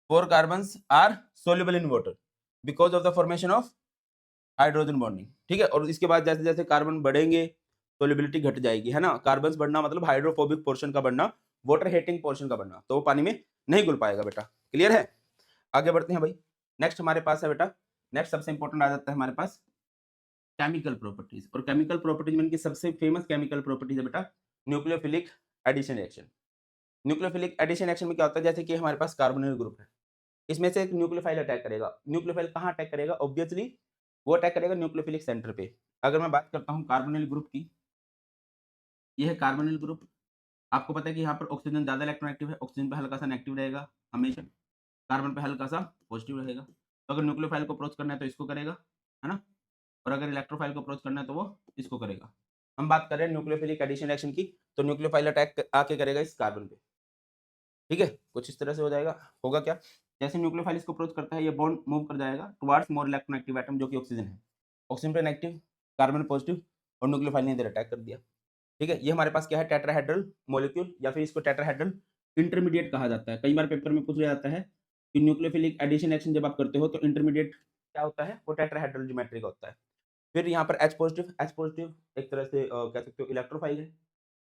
4 carbons are soluble in water because of the formation of hydrogen bonding, ठीक है। और इसके बाद जैसे जैसे कार्बन बढ़ेंगे सोल्युबिलिटी घट जाएगी, है ना। कार्बन्स बढ़ना मतलब हाइड्रोफोबिक पोर्शन का बढ़ना, वाटर हेटिंग पोर्शन का बढ़ना, तो वो पानी में नहीं घुल पाएगा बेटा। क्लियर है? आगे बढ़ते हैं भाई। नेक्स्ट हमारे पास है बेटा, नेक्स्ट सबसे इंपॉर्टेंट आ जाता है हमारे पास केमिकल प्रॉपर्टीज। और केमिकल प्रॉपर्टीज में की सबसे फेमस केमिकल प्रॉपर्टीज है बेटा nucleophilic addition reaction. Nucleophilic addition reaction में क्या होता है? जैसे कि हमारे पास कार्बोनिल ग्रुप है, इसमें से एक न्यूक्लियोफाइल अटैक करेगा। न्यूक्लियोफाइल कहाँ अटैक करेगा? ऑब्वियसली वो अटैक करेगा न्यूक्लियोफिलिक सेंटर पे। अगर मैं बात करता हूँ कार्बोनिल ग्रुप की, ये है कार्बोनिल ग्रुप। आपको पता है कि यहाँ पर ऑक्सीजन ज्यादा इलेक्ट्रोनेगेटिव है, ऑक्सीजन पे हल्का सा नेगेटिव रहेगा हमेशा, कार्बन पे हल्का सा पॉजिटिव रहेगा। तो अगर न्यूक्लियोफाइल को अप्रोच करना है तो इसको करेगा, है ना। और अगर इलेक्ट्रोफाइल को अप्रोच करना है तो वो इसको करेगा। हम बात कर रहे हैं न्यूक्लियोफिलिक एडिशन रिएक्शन की, तो न्यूक्लियोफाइल अटैक आके करेगा इस कार्बन पे, ठीक है। कुछ इस तरह से हो जाएगा। होगा क्या? जैसे न्यूक्लियोफाइल इसको अप्रोच करता है, ये बॉन्ड मूव कर जाएगा टुवर्ड्स मोर इलेक्ट्रोनेगेटिव एटम जो कि ऑक्सीजन है। ऑक्सीजन पे नेगेटिव, कार्बन पॉजिटिव, और न्यूक्लियोफाइल ने इधर अटैक कर दिया, ठीक है। ये हमारे पास क्या है? टेट्राहेड्रल मॉलिक्यूल, या फिर इसको टेट्राहेड्रल इंटरमीडिएट कहा जाता है। कई बार पेपर में पूछ लिया जाता है कि न्यूक्लियोफिलिक एडिशन एक्शन जब आप करते हो तो इंटरमीडिएट क्या होता है? वो टेट्राहेड्रल ज्योमेट्री का होता है। फिर यहाँ पर एच पॉजिटिव एक तरह से कह सकते हो इलेक्ट्रोफाइल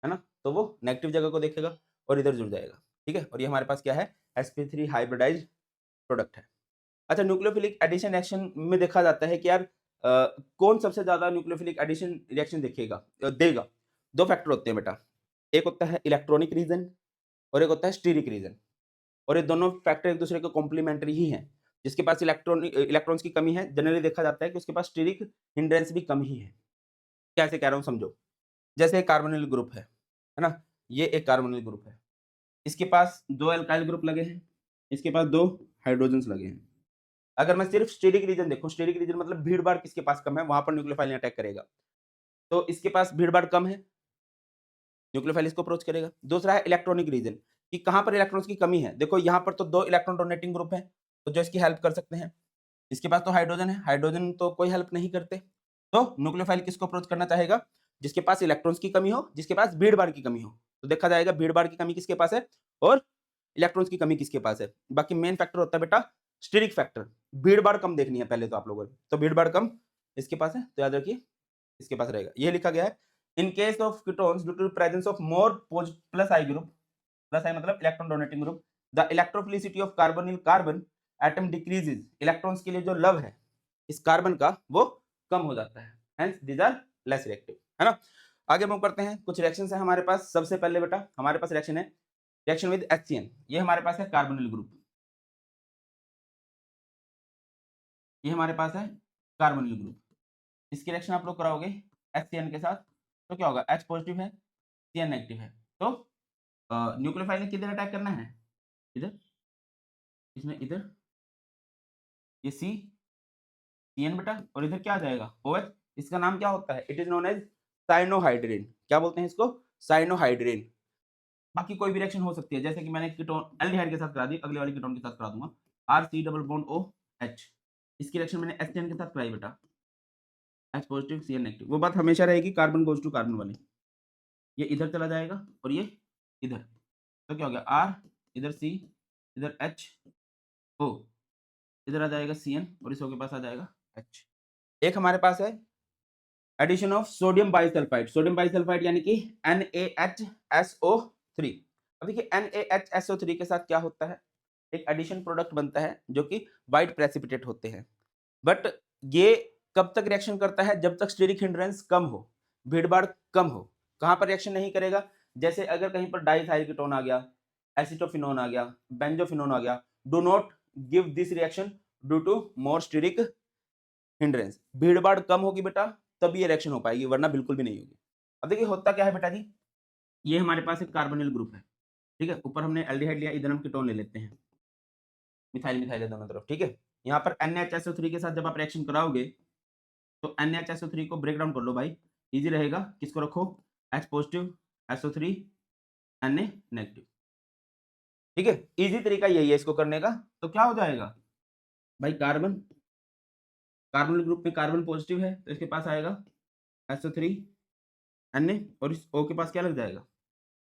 है ना, तो वो नेगेटिव जगह को देखेगा और इधर जुड़ जाएगा, ठीक है। और ये हमारे पास क्या है? sp3 हाइब्रिडाइज्ड प्रोडक्ट है। अच्छा, न्यूक्लियोफिलिक एडिशन रिएक्शन में देखा जाता है कि यार कौन सबसे ज्यादा न्यूक्लियोफिलिक एडिशन रिएक्शन देगा? दो फैक्टर होते हैं बेटा, एक होता है इलेक्ट्रॉनिक रीजन और एक होता है स्टीरिक रीजन। और ये दोनों फैक्टर एक दूसरे के कॉम्प्लीमेंट्री ही हैं। जिसके पास इलेक्ट्रॉन्स की कमी है, जनरली देखा जाता है कि उसके पास स्टीरिक हिंड्रेंस भी कम ही है। कैसे कह रहा हूँ समझो। जैसे एक कार्बोनिल ग्रुप है ना, ये एक कार्बोनिल ग्रुप है, इसके पास 2 अल्काइल ग्रुप लगे हैं, इसके पास 2 हाइड्रोजन्स लगे हैं। अगर मैं सिर्फ स्टीरिक रीजन देखूं, स्टीरिक रीजन मतलब भीड़ भाड़ किसके पास कम है, वहां पर न्यूक्लियोफाइल अटैक करेगा। तो इसके पास भीड़ भाड़ कम है, न्यूक्लियोफाइल इसको अप्रोच करेगा। दूसरा है इलेक्ट्रॉनिक रीजन, कि कहां पर इलेक्ट्रॉन्स की कमी है। देखो यहाँ पर तो 2 इलेक्ट्रॉन डोनेटिंग ग्रुप है, तो जो इसकी हेल्प कर सकते हैं। इसके पास तो हाइड्रोजन है, हाइड्रोजन तो कोई हेल्प नहीं करते। तो न्यूक्लियोफाइल किसको अप्रोच करना चाहेगा? जिसके पास इलेक्ट्रॉन्स की कमी हो, जिसके पास भीड़ भाड़ की कमी हो। तो देखा जाएगा भीड़ भाड़ की कमी किसके पास है और इलेक्ट्रॉन्स की कमी किसके पास है। बाकी मेन फैक्टर होता है बेटा स्टीरिक फैक्टर। भीड़ भाड़ कम देखनी है पहले तो आप लोगों ने, तो भीड़ भाड़ कम इसके पास है, तो याद रखिए इसके पास रहेगा। ये लिखा गया है in case of ketones due to presence of more plus I group, plus I मतलब electron donating group, the electrophilicity of carbonyl carbon atom decreases. Electrons के लिए जो लव है इस कार्बन का वो कम हो जाता है, hence these are less reactive, है ना। आगे मूव करते हैं। कुछ रिएक्शंस है हमारे पास। सबसे पहले बेटा हमारे पास रिएक्शन है रिएक्शन विद HCN। ये हमारे पास है कार्बोनिल ग्रुप, ये हमारे पास है कार्बोनिल ग्रुप। इसकी रिएक्शन आप लोग कराओगे HCN के साथ, तो क्या होगा? H पॉजिटिव है, CN नेगेटिव है। तो न्यूक्लियोफाइल ने किधर अटैक करना है? इधर, इसमें इधर, ये CN बेटा, और इधर क्या आ जाएगा? OH। इसका नाम क्या होता है? It is known as cyanohydrin. क्या बोलते हैं इसको? साइनोहाइड्रिन। बाकी कोई भी रिएक्शन हो सकती है, जैसे कि मैंने कीटोन एल्डिहाइड के साथ करा दी, अगले वाले कीटोन के साथ करा दूंगा RC डबल बॉन्ड OH। इसकी रिएक्शन मैंने HCN के साथ कराई बेटा, H पॉजिटिव Cn नेगेटिव। वो बात हमेशा रहेगी कार्बन गोज टू कार्बन वाली, ये इधर चला जाएगा और ये इधर, तो क्या हो गया R, इधर C, इधर HO, इधर आ जाएगा Cn और इस O के पास आ जाएगा H। एक हमारे पास है addition of sodium bisulphide, sodium bisulphide यानी कि NaHSO3। अब देखिए NaHSO3 के साथ क्या होता है, एक एडिशन प्रोडक्ट बनता है जो कि वाइट प्रेसिपिटेट होते हैं, बट ये कब तक रिएक्शन करता है, जब तक स्टेरिक हिंड्रेंस कम हो, भीड़भाड़ कम हो। कहां पर रिएक्शन नहीं करेगा, जैसे अगर कहीं पर डाइथाइल कीटोन आ गया, एसिटोफिनोन आ गया, बेंजोफिनोन आ गया, do not give this reaction due to more steric hindrance. भीड़भाड़ कम होगी बेटा तभी ये रिएक्शन हो पाएगी, वरना बिल्कुल भी नहीं होगी। अब देखिए होता क्या है बेटा जी, ये हमारे पास एक कार्बोनिल ग्रुप है, ठीक है, ऊपर हमने एल्डिहाइड लिया, इधर हम कीटोन ले लेते हैं, मिथाइल मिथाइल है दोनों तरफ, ठीक है। यहाँ पर NaHSO3 के साथ जब आप रिएक्शन कराओगे तो NaHSO3 को ब्रेक डाउन कर लो भाई, इजी रहेगा। किसको रखो, H positive SO3 Na negative, ठीक है। इजी तरीका यही है इसको करने का। तो क्या हो जाएगा भाई, कार्बन, कार्बोनिल ग्रुप में कार्बन पॉजिटिव है तो इसके पास आएगा SO3 Na और इस O के पास क्या लग जाएगा,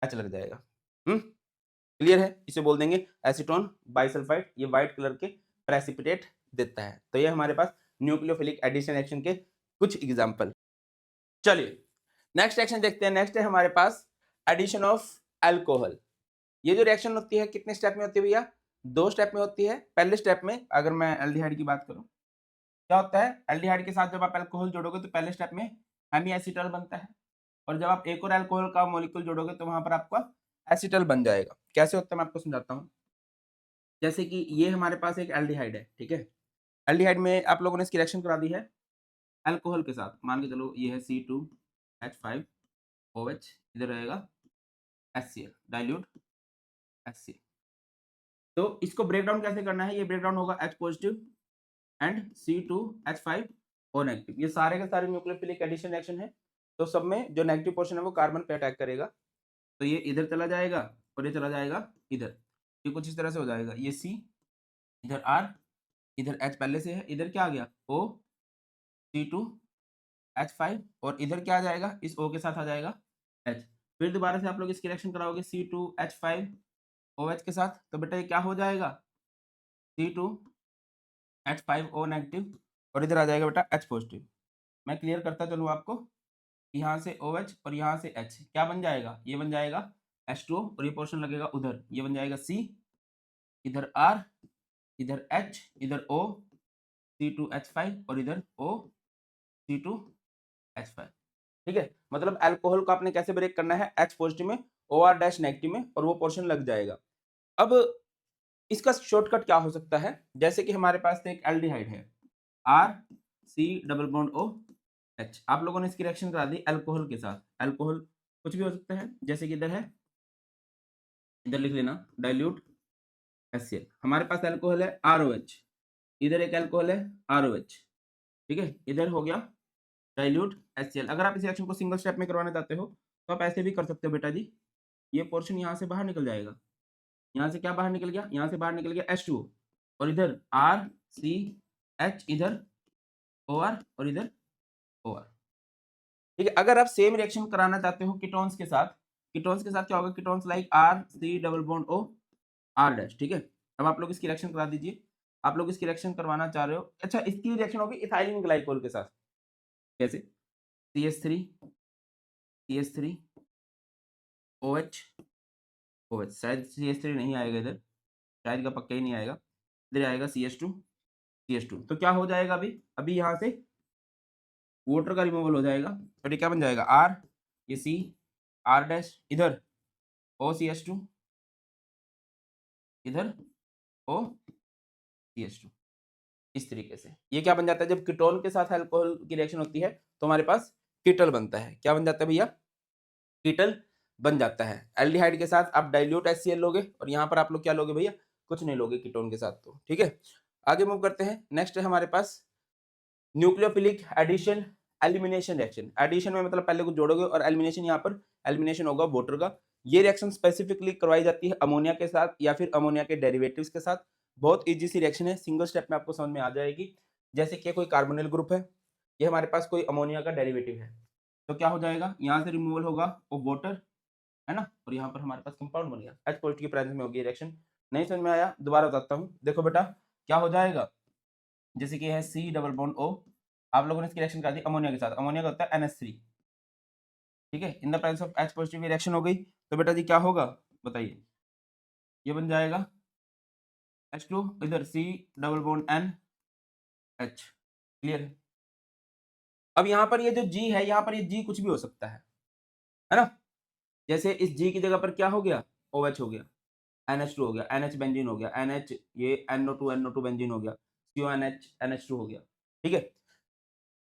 H लग जाएगा। क्लियर है, इसे बोल देंगे एसीटोन बाइसल्फाइड, ये व्हाइट कलर के प्रेसिपिटेट देता है। तो ये हमारे पास न्यूक्लियोफिलिक एडिशन रिएक्शन के कुछ एग्जांपल। चलिए नेक्स्ट रिएक्शन देखते हैं। नेक्स्ट है हमारे पास एडिशन ऑफ अल्कोहल। ये जो रिएक्शन होती है कितने स्टेप में होती है भैया, 2 स्टेप में होती है। पहले स्टेप में अगर मैं एल्डिहाइड की बात करूं, क्या होता है, एल्डिहाइड के साथ जब आप अल्कोहल जोड़ोगे तो पहले स्टेप में हेमीएसिटल बनता है, और जब आप एक और अल्कोहल का मॉलिक्यूल जोड़ोगे तो वहां पर आपका एसिटल बन जाएगा। कैसे होता है मैं आपको समझाता हूँ। जैसे कि ये हमारे पास एक एल्डिहाइड है, ठीक है, एल्डिहाइड में आप लोगों ने इसकी रिएक्शन करा दी है अल्कोहल के साथ, मान के चलो ये है C2H5OH, इधर रहेगा HCl, डाइल्यूट HCl। तो इसको ब्रेक डाउन कैसे करना है, ये ब्रेक डाउन होगा H positive and C2H5O negative. ये सारे के सारे न्यूक्लियोफिलिक एडिशन रिएक्शन है, तो सब में जो नेगेटिव पोर्शन है वो कार्बन पे अटैक करेगा, तो ये इधर चला जाएगा और ये चला जाएगा इधर, ये कुछ इस तरह से हो जाएगा, ये C, इधर R, इधर H पहले से है, इधर क्या आ गया O, C2H5 और इधर क्या आ जाएगा, इस O के साथ आ जाएगा H। फिर दोबारा से आप लोग इसकी रिएक्शन कराओगे C2H5OH के साथ, तो बेटा ये क्या हो जाएगा, C2H5O नेगेटिव और इधर आ जाएगा बेटा H पॉजिटिव। मैं क्लियर करता चलूँ आपको, यहाँ से OH और यहाँ से H क्या बन जाएगा, ये बन जाएगा H2O और ये पोर्शन लगेगा उधर, ये बन जाएगा C, इधर R, इधर H, इधर O, C2H5 और इधर O, C2H5, ठीक है। मतलब अल्कोहल को आपने कैसे ब्रेक करना है, H पॉजिटिव में, OR डैश नेगेटिव में, और वो पोर्शन लग जाएगा। अब इसका शॉर्टकट क्या हो सकता है, जैसे कि हमारे पास एक एल्डिहाइड है RC डबल बॉन्ड OH, आप लोगों ने इसकी रिएक्शन करा दी अल्कोहल के साथ। अल्कोहल कुछ भी हो सकता है, जैसे कि इधर है, इधर लिख लेना डाइल्यूट HCl। हमारे पास अल्कोहल है ROH, इधर एक अल्कोहल है ROH, ठीक है, इधर हो गया डाइल्यूट HCl। अगर आप इस रिएक्शन को सिंगल स्टेप में करवाना चाहते हो तो आप ऐसे भी कर सकते हो बेटा जी, ये पोर्शन यहाँ से बाहर निकल जाएगा, यहाँ से क्या बाहर निकल गया, यहाँ से बाहर निकल गया H2O और इधर RCH, इधर OR और इधर OR, ठीक है। अगर आप सेम रिएक्शन कराना चाहते हो कीटोन्स के साथ, कीटोन्स के साथ क्या होगा, ketones like RC double bond O R dash, ठीक है। अब आप लोग इसकी रिएक्शन करा दीजिए, आप लोग इसकी रिएक्शन करवाना चाह रहे हो, अच्छा इसकी रिएक्शन होगी इथाइलिन ग्लाइकोल के साथ, कैसे, CH3 OH OH, शायद CH3 नहीं आएगा इधर, शायद का पक्का ही नहीं आएगा, इधर आएगा CH2 तो क्या हो जाएगा, अभी यहाँ से वाटर का रिमूवल हो जाएगा और ये क्या बन जाएगा R, ये C R डैश, इधर OCH2, इधर OCH2, इस तरीके से ये क्या बन जाता है, जब कीटोन के साथ अल्कोहल की रिएक्शन होती है तो हमारे पास कीटल बनता है। क्या बन जाता है भैया, कीटल बन जाता है। एल्डिहाइड के साथ आप डाइल्यूट HCl लोगे और यहाँ पर आप लोग क्या लोगे भैया, कुछ नहीं लोगे कीटोन के साथ, तो ठीक है। आगे मूव करते हैं। नेक्स्ट है हमारे पास nucleophilic addition elimination reaction. Addition में मतलब पहले कुछ जोड़ोगे और एलिमिनेशन, यहाँ पर एलिमिनेशन होगा वाटर का, ये रिएक्शन स्पेसिफिकली करवाई जाती है अमोनिया के साथ या फिर अमोनिया के डेरिवेटिव्स के साथ। बहुत ईजी सी रिएक्शन है, सिंगल स्टेप में आपको समझ में आ जाएगी। जैसे कि कोई कार्बोनिल ग्रुप है, ये हमारे पास कोई अमोनिया का डेरिवेटिव है, तो क्या हो जाएगा, यहाँ से रिमूवल होगा ऑफ वाटर, है ना, और यहाँ पर हमारे पास कंपाउंड बन गया, H पॉजिटिव की प्रेजेंस में होगी रिएक्शन। नहीं समझ में आया, दोबारा बताता हूँ। देखो बेटा क्या हो जाएगा, जैसे कि है C डबल बॉन्ड O, आप लोगों ने इसकी रिएक्शन कर दी अमोनिया के साथ, अमोनिया का होता है NH3, ठीक है, इन the presence of H positive reaction हो गई, तो बेटा जी क्या होगा बताइए, ये बन जाएगा H2, इधर C double bond NH, clear है। अब यहाँ पर ये जो G है, यहाँ पर ये G कुछ भी हो सकता है ना, जैसे इस G की जगह पर क्या हो गया, OH हो गया, NH2 हो गया, NH बेंजीन हो गया, NH ये NO2 बेंजीन हो गया, CONH NH2 हो गया, ठीक है।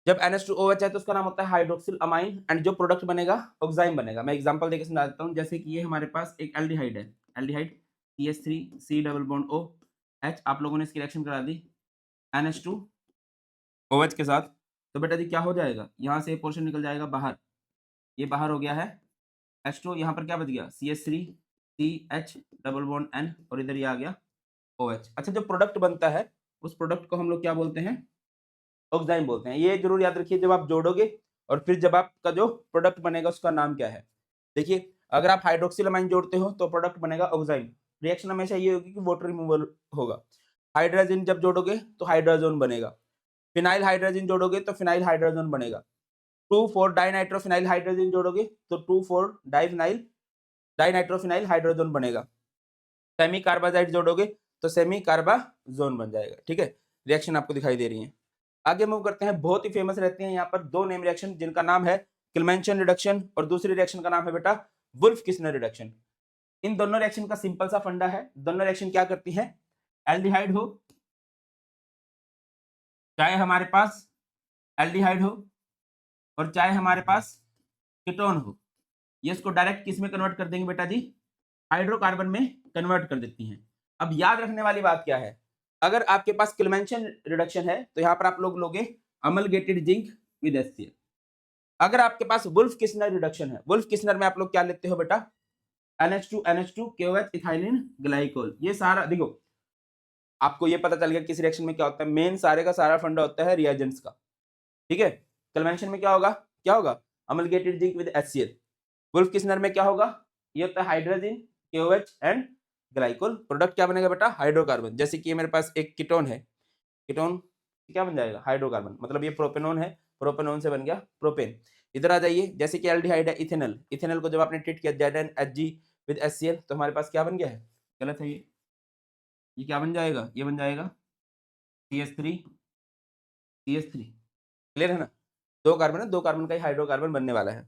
जब NH2OH है तो उसका नाम होता है हाइड्रोक्सिल अमाइन, एंड जो प्रोडक्ट बनेगा ऑक्साइम बनेगा। मैं एग्जांपल देके समझा देता हूँ, जैसे कि ये हमारे पास एक एल्डिहाइड है, aldehyde CH3 C double bond O H, आप लोगों ने इसकी रिएक्शन करा दी NH2OH के साथ, तो बेटा जी क्या हो जाएगा, यहाँ से पोर्शन निकल जाएगा बाहर, ये बाहर हो गया है H2, यहाँ पर क्या बच गया CH3 CH double bond N, और इधर ये आ गया OH। अच्छा, जो प्रोडक्ट बनता है उस प्रोडक्ट को हम लोग क्या बोलते हैं, ऑक्साइम बोलते हैं। ये जरूर याद रखिए, जब आप जोड़ोगे और फिर जब आपका जो प्रोडक्ट बनेगा उसका नाम क्या है। देखिए अगर आप हाइड्रोक्सिल अमाइन जोड़ते हो तो प्रोडक्ट बनेगा ऑक्साइम, रिएक्शन हमेशा ये होगी कि वाटर रिमूवल होगा। हाइड्रोजन जब जोड़ोगे तो हाइड्रोजन बनेगा, फिनाइल हाइड्रोजन जोड़ोगे तो फिनाइल हाइड्रोजन बनेगा, 2,4 डाइनाइट्रोफिनाइल हाइड्रोजन जोड़ोगे तो 2,4 डाइनाइट्रोफिनाइल हाइड्रोजन बनेगा, सेमी कार्बाजाइड जोड़ोगे तो सेमी कार्बाजोन बन जाएगा, ठीक है। रिएक्शन आपको दिखाई दे रही है। आगे मूव करते हैं, बहुत ही फेमस रहती हैं यहाँ पर दो नेम रिएक्शन, जिनका नाम है क्लेमेंशन रिडक्शन और दूसरी रिएक्शन का नाम है बेटा वुल्फ किस्नर रिडक्शन। इन दोनों रिएक्शन का सिंपल सा फंडा है, दोनों रिएक्शन क्या करती है, एल्डिहाइड हो चाहे हमारे पास एल्डिहाइड हो और चाहे हमारे पास कीटोन हो, ये इसको डायरेक्ट किस में कन्वर्ट कर देंगे बेटा जी, हाइड्रोकार्बन में कन्वर्ट कर देती हैं। अब याद रखने वाली बात क्या है, अगर आपके पास क्लेमेंशन रिडक्शन है तो यहाँ पर आप लोग लोगे अमलगेटेड जिंक विद HCl। अगर आपके पास वुल्फ किस्नर रिडक्शन है, वुल्फ किस्नर में आप लोग क्या लेते हो बेटा, NH2 KOH इथाइलिन ग्लाइकोल। ये सारा देखो आपको ये पता चल गया किस रिएक्शन में क्या होता है, मेन सारे का सारा फंडा होता है रिएजेंट्स का, ठीक है। क्लेमेंशन में क्या होगा amalgamated zinc with HCl। Wolff Kishner में क्या होगा, ये होता है hydrogen KOH and glycol, product क्या बनेगा बेटा, हाइड्रोकार्बन। जैसे कि मेरे पास एक कीटोन है, कीटोन क्या बन जाएगा, हाइड्रोकार्बन, मतलब ये प्रोपेनोन है, प्रोपेनोन से बन गया प्रोपेन। इधर आ जाइए, जैसे कि एल्डिहाइड है इथेनॉल, इथेनॉल को जब आपने ट्रीट किया ZnHg विद HCl तो हमारे पास क्या बन गया है, गलत है ये क्या बन जाएगा, ये बन जाएगा CH3 क्लियर है ना, दो कार्बन है, दो कार्बन का ही हाइड्रोकार्बन बनने वाला है।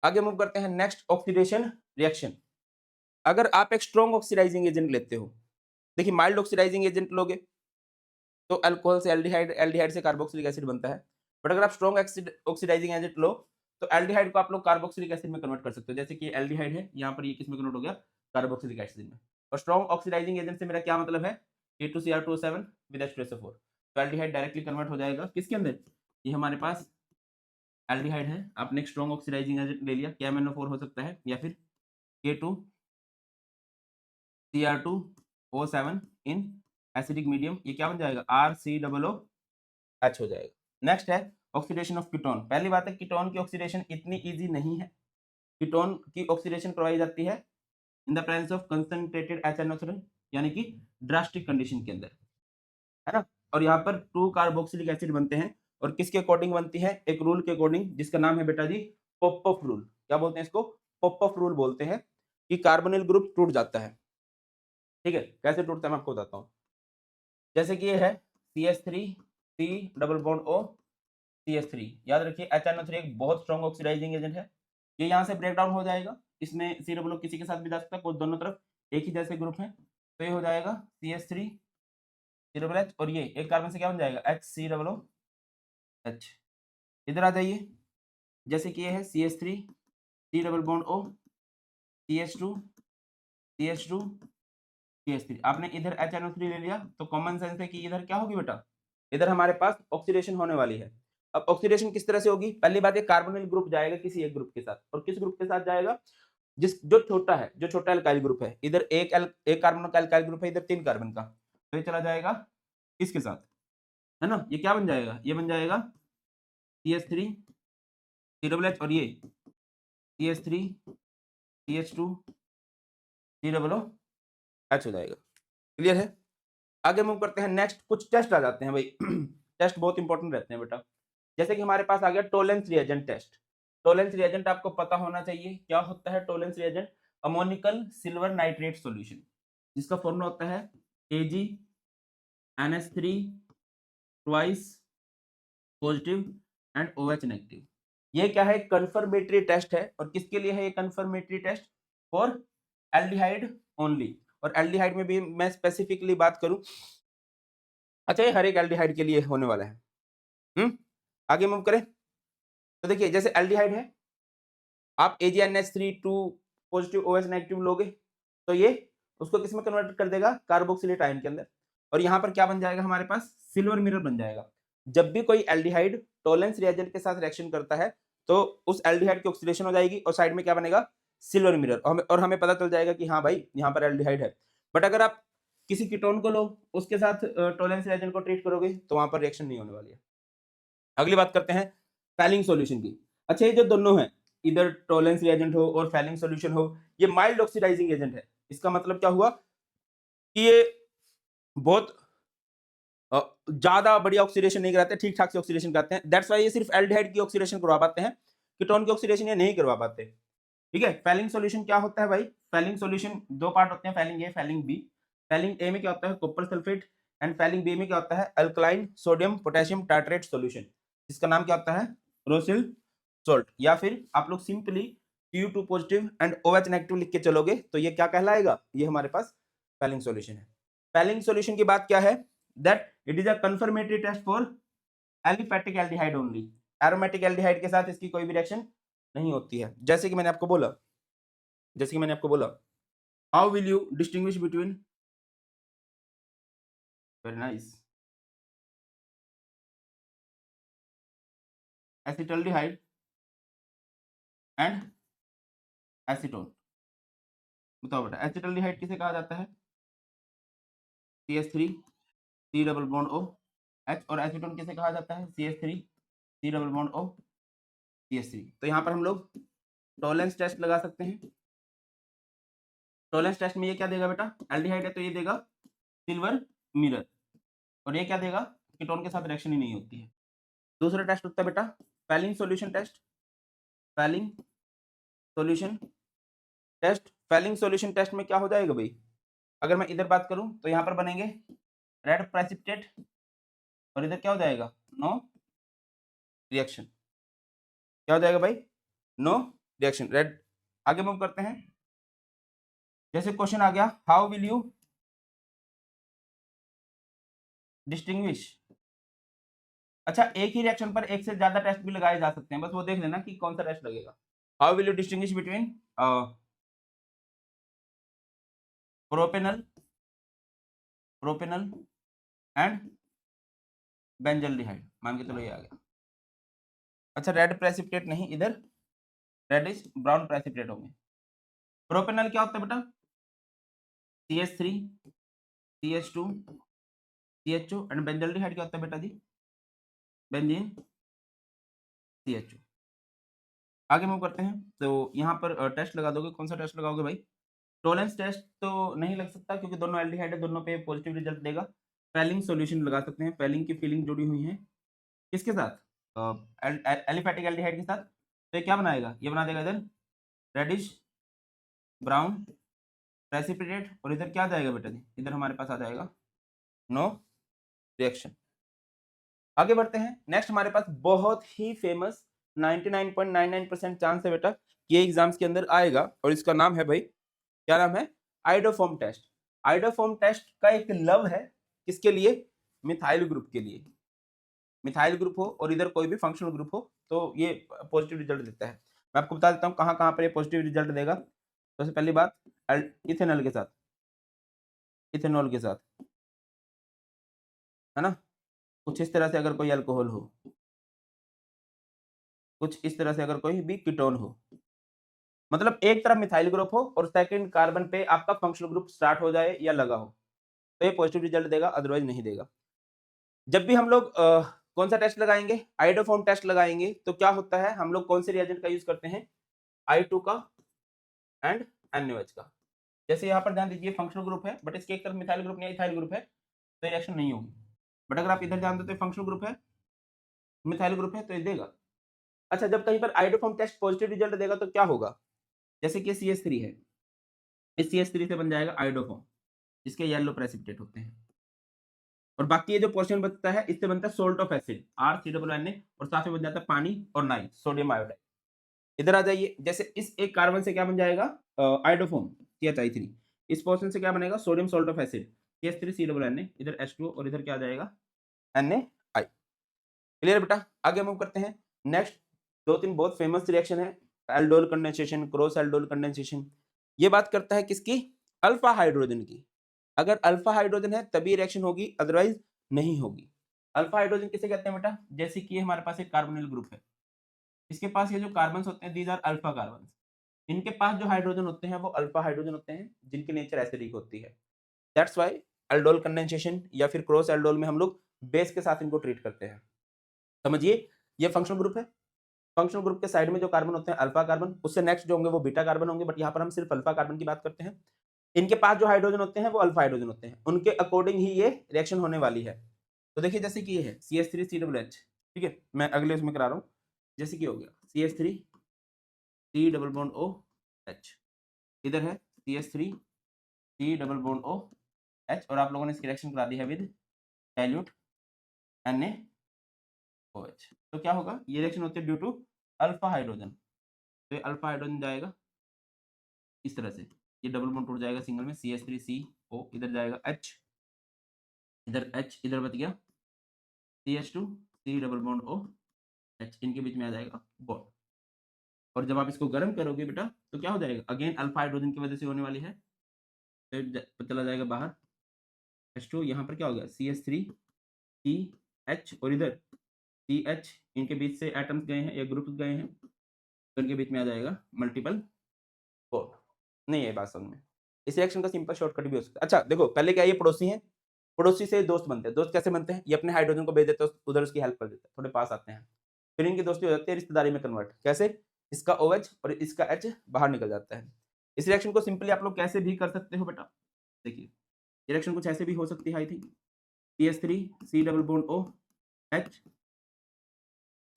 आगे मूव करते हैं नेक्स्ट, ऑक्सीडेशन रिएक्शन। अगर आप एक स्ट्रॉन्ग ऑक्सीडाइजिंग एजेंट लेते हो, देखिए माइल्ड ऑक्सीडाइजिंग एजेंट लोगे तो अल्कोहल से एल्डिहाइड, एल्डिहाइड से कार्बोक्सिलिक एसिड बनता है, बट अगर आप स्ट्रॉन्ग ऑक्सीडाइजिंग एजेंट लो तो एल्डिहाइड को आप लोग कार्बोक्सिलिक एसिड में कन्वर्ट कर सकते हो। जैसे कि एल्डिहाइड है, यहाँ पर ये किस में कन्वर्ट हो गया, कार्बोक्सिलिक एसिड में। और स्ट्रॉन्ग ऑक्सीडाइजिंग एजेंट से मेरा क्या मतलब है, A2Cr2O7 विद H2SO4, तो एल्डिहाइड डायरेक्टली कन्वर्ट हो जाएगा किसके अंदर, ये हमारे पास एल्डिहाइड है, आपने एक स्ट्रॉन्ग ऑक्सीडाइजिंग एजेंट ले लिया, KMnO4 हो सकता है या फिर K2Cr2O7 इन एसिडिक मीडियम, ये क्या बन जाएगा RCOOH हो जाएगा। नेक्स्ट है ऑक्सीडेशन ऑफ कीटोन। पहली बात है कीटोन की ऑक्सीडेशन इतनी इजी नहीं है, कीटोन की ऑक्सीडेशन करवाई जाती है इन the presence of concentrated HNO3, यानी कि ड्रास्टिक कंडीशन के अंदर, है ना। और यहाँ पर 2 कार्बोक्सिलिक एसिड बनते हैं, और किसके अकॉर्डिंग बनती है, एक रूल के अकॉर्डिंग, जिसका नाम है बेटा जी पॉपऑफ रूल। क्या बोलते हैं इसको, पॉपऑफ रूल बोलते हैं, कि कार्बोनिल ग्रुप टूट जाता है, ठीक है। कैसे टूटता है मैं आपको बताता हूँ। जैसे कि ये है CH3 C double bond O CH3, याद रखिए HNO3 एक बहुत स्ट्रॉन्ग ऑक्सीडाइजिंग एजेंट है, ये यहाँ से ब्रेक डाउन हो जाएगा, इसमें C डबल O किसी के साथ भी जा सकता है, कोई दोनों तरफ एक ही जैसे ग्रुप है, तो ये हो जाएगा CH3 C डबल H, और ये एक कार्बन से क्या बन जाएगा HCOOH। इधर आ जाइए, जैसे कि ये है CH3 C double bond O CH2 CH3, आपने इधर HNO3 ले लिया, तो कॉमन सेंस है कि इधर क्या होगी बेटा, इधर हमारे पास ऑक्सीडेशन होने वाली है। अब ऑक्सीडेशन किस तरह से होगी, पहली बात ये कार्बोनिल ग्रुप जाएगा किसी एक ग्रुप के साथ, और किस ग्रुप के साथ जाएगा, जिस जो छोटा है, जो छोटा एल्काइल ग्रुप है, इधर एक कार्बन का एल्काइल ग्रुप है, इधर 3 कार्बन का, तो ये चला जाएगा इसके साथ, है ना? ये क्या बन जाएगा? ये बन जाएगा CH3 COOH और ये CH3 CH2 COOH हो जाएगा। क्लियर है? आगे मूव करते हैं, नेक्स्ट कुछ टेस्ट आ जाते हैं भाई। टेस्ट बहुत इंपॉर्टेंट रहते हैं बेटा। जैसे कि हमारे पास आ गया Tollens reagent test. Tollens reagent आपको पता होना चाहिए, क्या होता है Tollens reagent? Ammoniacal silver nitrate solution, जिसका फॉर्मूला होता है AgNH3 twice positive and OH negative. ये क्या है? कंफर्मेटरी टेस्ट है। और किसके लिए है ये confirmatory test? For aldehyde only. और एल्डिहाइड में भी मैं स्पेसिफिकली बात करूं, अच्छा ये हर एक एल्डिहाइड के लिए होने वाला है। आगे मूव करें तो देखिए, जैसे एल्डिहाइड है, आप AgNH3 2 पॉजिटिव OH नेगेटिव लोगे तो ये उसको किस में कन्वर्ट कर देगा? कार्बोक्सिलेट आयन के अंदर। और यहाँ पर क्या बन जाएगा हमारे पास? सिल्वर मिरर बन जाएगा। जब भी कोई एल्डिहाइड टोलेंस रिएजेंट के साथ रिएक्शन करता है तो उस एल्डिहाइड की ऑक्सीडेशन हो जाएगी और साइड में क्या बनेगा? Silver mirror. और हमें पता चल जाएगा कि हाँ भाई यहाँ पर एल्डिहाइड है। बट अगर आप किसी कीटोन को लो, उसके साथ टोलेंस रिएजेंट को ट्रीट करोगे तो वहां पर रिएक्शन नहीं होने वाली है। अगली बात करते हैं फैलिंग सॉल्यूशन की। अच्छा ये जो दोनों हैं, इधर टोलेंस रिएजेंट हो और फैलिंग सॉल्यूशन हो, ये माइल्ड ऑक्सीडाइजिंग एजेंट है। इसका मतलब क्या हुआ कि ये बहुत ज्यादा बढ़िया ऑक्सीडेशन नहीं कराते, ठीक ठाक से ऑक्सीडेशन कराते हैं। दैट्स वाई ये सिर्फ एल्डिहाइड की ऑक्सीडेशन करवा पाते हैं, कीटोन की ऑक्सीडेशन ये नहीं करवा पाते। ठीक है, फैलिंग सॉल्यूशन क्या होता है भाई? फैलिंग सॉल्यूशन दो पार्ट होते हैं, Fehling A Fehling B. Fehling A में क्या होता है? Copper sulphate. And Fehling B में क्या होता है? Alkaline sodium potassium tartrate solution, जिसका नाम क्या होता है? Rochelle salt. या फिर आप लोग simply Cu2 positive and OH negative लिख के चलोगे तो ये क्या कहलाएगा? ये हमारे पास फैलिंग सॉल्यूशन है। फैलिंग सॉल्यूशन की बात क्या है? That it is a confirmatory test for aliphatic aldehyde only. Aromatic aldehyde के साथ इसकी कोई भी रिएक्शन नहीं होती है। जैसे कि मैंने आपको बोला, how will you distinguish between, very nice, acetaldehyde and acetone? बताओ बेटा, एसिटल्डिहाइड किसे कहा जाता है? CH3 C double bond O H। और एसीटोन किसे कहा जाता है? CH3 C double bond O CH3। तो यहाँ पर हम लोग टॉलेंस टेस्ट लगा सकते हैं। टॉलेंस टेस्ट में ये क्या देगा बेटा? एल्डिहाइड है तो ये देगा सिल्वर मिरर। और ये क्या देगा? कीटोन के साथ रिएक्शन ही नहीं होती है। दूसरा टेस्ट होता है बेटा Fehling solution test. Fehling solution test, Fehling solution test में क्या हो जाएगा भाई? अगर मैं इधर बात करूं तो यहाँ पर बनेंगे रेड प्रेसिपिटेट और इधर क्या हो जाएगा? No reaction. क्या हो जाएगा भाई? No reaction, red. आगे मूव करते हैं। जैसे क्वेश्चन आ गया, हाउ विल यू डिस्टिंग्विश। अच्छा, एक ही रिएक्शन पर एक से ज्यादा टेस्ट भी लगाए जा सकते हैं, बस वो देख लेना कि कौन सा टेस्ट लगेगा। How will you distinguish between propanal propanal and benzaldehyde? मान के चलो ये आ गया। अच्छा, रेड प्रेसिपिटेट नहीं, इधर रेडिश ब्राउन प्रेसिपिटेट होंगे। प्रोपेनल क्या होता है बेटा? CH3 CH2 CHO and benzaldehyde क्या होता है बेटा जी? Benzene CHO। आगे मूव करते हैं। तो यहाँ पर टेस्ट लगा दोगे, कौन सा टेस्ट लगाओगे भाई? टोलेंस टेस्ट तो नहीं लग सकता क्योंकि दोनों एल्डिहाइड है, दोनों पे पॉजिटिव रिजल्ट देगा। फैलिंग सॉल्यूशन लगा सकते हैं, फैलिंग की फीलिंग जुड़ी हुई है किसके साथ? एलिफैटिक एल्डिहाइड के साथ। तो ये क्या बनाएगा? ये बना देगा इधर रेडिश ब्राउन प्रेसिपिटेट और इधर क्या आ जाएगा बेटा जी? इधर हमारे पास आ जाएगा नो रिएक्शन। आगे बढ़ते हैं। नेक्स्ट हमारे पास बहुत ही फेमस 99.99% चांस है बेटा ये एग्जाम्स के अंदर आएगा और इसका नाम है भाई, क्या नाम है? Iodoform test. आइडोफॉर्म टेस्ट का एक लव है किसके लिए? मिथाइल ग्रुप के लिए। मिथाइल ग्रुप हो और इधर कोई भी फंक्शनल ग्रुप हो तो ये पॉजिटिव रिजल्ट देता है। मैं आपको बता देता हूँ कहाँ कहाँ पर ये पॉजिटिव रिजल्ट देगा। सबसे पहली बात इथेनॉल के साथ, इथेनॉल के साथ, है ना? कुछ इस तरह से अगर कोई अल्कोहल हो, कुछ इस तरह से अगर कोई भी कीटोन हो, मतलब एक तरफ मिथाइल ग्रुप हो और सेकंड कार्बन पे आपका फंक्शनल ग्रुप स्टार्ट हो जाए या लगा हो, तो ये पॉजिटिव रिजल्ट देगा, अदरवाइज नहीं देगा। जब भी हम लोग कौन सा टेस्ट लगाएंगे, आइडोफॉर्म टेस्ट लगाएंगे, तो क्या होता है, हम लोग कौन से रिएजेंट का यूज करते हैं, I2 का एंड NaOH का। जैसे यहाँ पर ध्यान दीजिए फंक्शनल ग्रुप है, बट इसके एक तरफ मिथाइल ग्रुप नहीं इथाइल ग्रुप है, तो रिएक्शन नहीं होगी। बट अगर आप इधर ध्यान देते फंक्शनल ग्रुप है, मिथाइल ग्रुप है, तो ये देगा। अच्छा, जब कहीं पर आइडोफॉर्म टेस्ट पॉजिटिव रिजल्ट देगा तो क्या होगा, जैसे कि CH3 है, इस CH3 से बन जाएगा आइडोफॉर्म, जिसके येलो प्रेसिपिटेट होते हैं। और बाकी ये जो पोर्शन बचता है, इससे बनता है सोल्ट ऑफ एसिड RCNA, और साथ में बन जाता है पानी और नाइ सोडियम आयोडाइड। इधर आ जाइए, जैसे इस एक कार्बन से क्या बन जाएगा, आइडोफॉर्म CH3, इस पोर्शन से क्या बनेगा, sodium salt of acid CH3CNA, इधर H2O और इधर क्या आ जाएगा, NaI। क्लियर बेटा, आगे मूव करते हैं। नेक्स्ट दो तीन बहुत फेमस रिएक्शन है, aldol condensation, cross aldol condensation. ये बात करता है किसकी, अल्फा हाइड्रोजन की। अगर अल्फा हाइड्रोजन है तभी रिएक्शन होगी, अदरवाइज नहीं होगी। अल्फा हाइड्रोजन किसे कहते हैं बेटा, जैसे कि हमारे पास एक कार्बोनिल ग्रुप है, इसके पास ये जो कार्बन्स होते हैं, दीज आर अल्फा कार्बन्स। इनके पास जो हाइड्रोजन होते हैं वो अल्फा हाइड्रोजन होते हैं, जिनकी नेचर एसिडिक होती है। दैट्स व्हाई एल्डोल कंडेंसेशन या फिर क्रॉस एल्डोल में हम लोग बेस के साथ इनको ट्रीट करते हैं। समझिए, ये फंक्शनल ग्रुप है, फंक्शनल ग्रुप के साइड में जो कार्बन होते हैं अल्फा कार्बन, उससे नेक्स्ट जो होंगे वो बीटा कार्बन होंगे, बट यहाँ पर हम सिर्फ अल्फा कार्बन की बात करते हैं। इनके पास जो हाइड्रोजन होते हैं वो अल्फा हाइड्रोजन होते हैं, उनके अकॉर्डिंग ही ये रिएक्शन होने वाली है। तो देखिए जैसे कि ये है CH3COOH, ठीक है, मैं अगले उसमें करा रहा हूँ। जैसे कि हो गया CH3C OOH, इधर है CH3C OOH, और आप लोगों ने इसकी रिएक्शन करा दी है विद डाइल्यूट NaOH। तो क्या होगा, ये रिएक्शन होती है ड्यू टू अल्फा हाइड्रोजन। तो ये अल्फा हाइड्रोजन जाएगा इस तरह से, ये डबल बॉन्ड टूट जाएगा सिंगल में, CH3CO, इधर जाएगा H, इधर H, इधर बच गया CH2C डबल बॉन्ड OH, इनके बीच में आ जाएगा बॉन्ड। और जब आप इसको गर्म करोगे बेटा तो क्या हो जाएगा, अगेन अल्फा हाइड्रोजन की वजह से होने वाली है, तो चला जाएगा बाहर H2, यहाँ पर क्या हो गया CH3CH, और इधर CH, इनके बीच से एटम्स गए हैं या ग्रुप्स गए हैं, तो इनके बीच में आ जाएगा मल्टीपल बॉन्ड। नहीं है बात समझ में, इस रिएक्शन का सिंपल शॉर्टकट भी हो सकता है। अच्छा देखो, पहले क्या, ये पड़ोसी हैं, पड़ोसी से दोस्त बनते हैं। दोस्त कैसे बनते हैं, ये अपने हाइड्रोजन को भेज देते हैं, उधर उसकी हेल्प कर देते हैं, थोड़े पास आते हैं, फिर इनकी दोस्ती हो जाती है रिश्तेदारी में कन्वर्ट। कैसे, इसका OH और इसका H बाहर निकल जाता है। इस रिएक्शन को सिंपली आप लोग कैसे भी कर सकते हो बेटा, देखिए रिएक्शन कुछ ऐसे भी हो सकती है, I think CH3C double bond OH,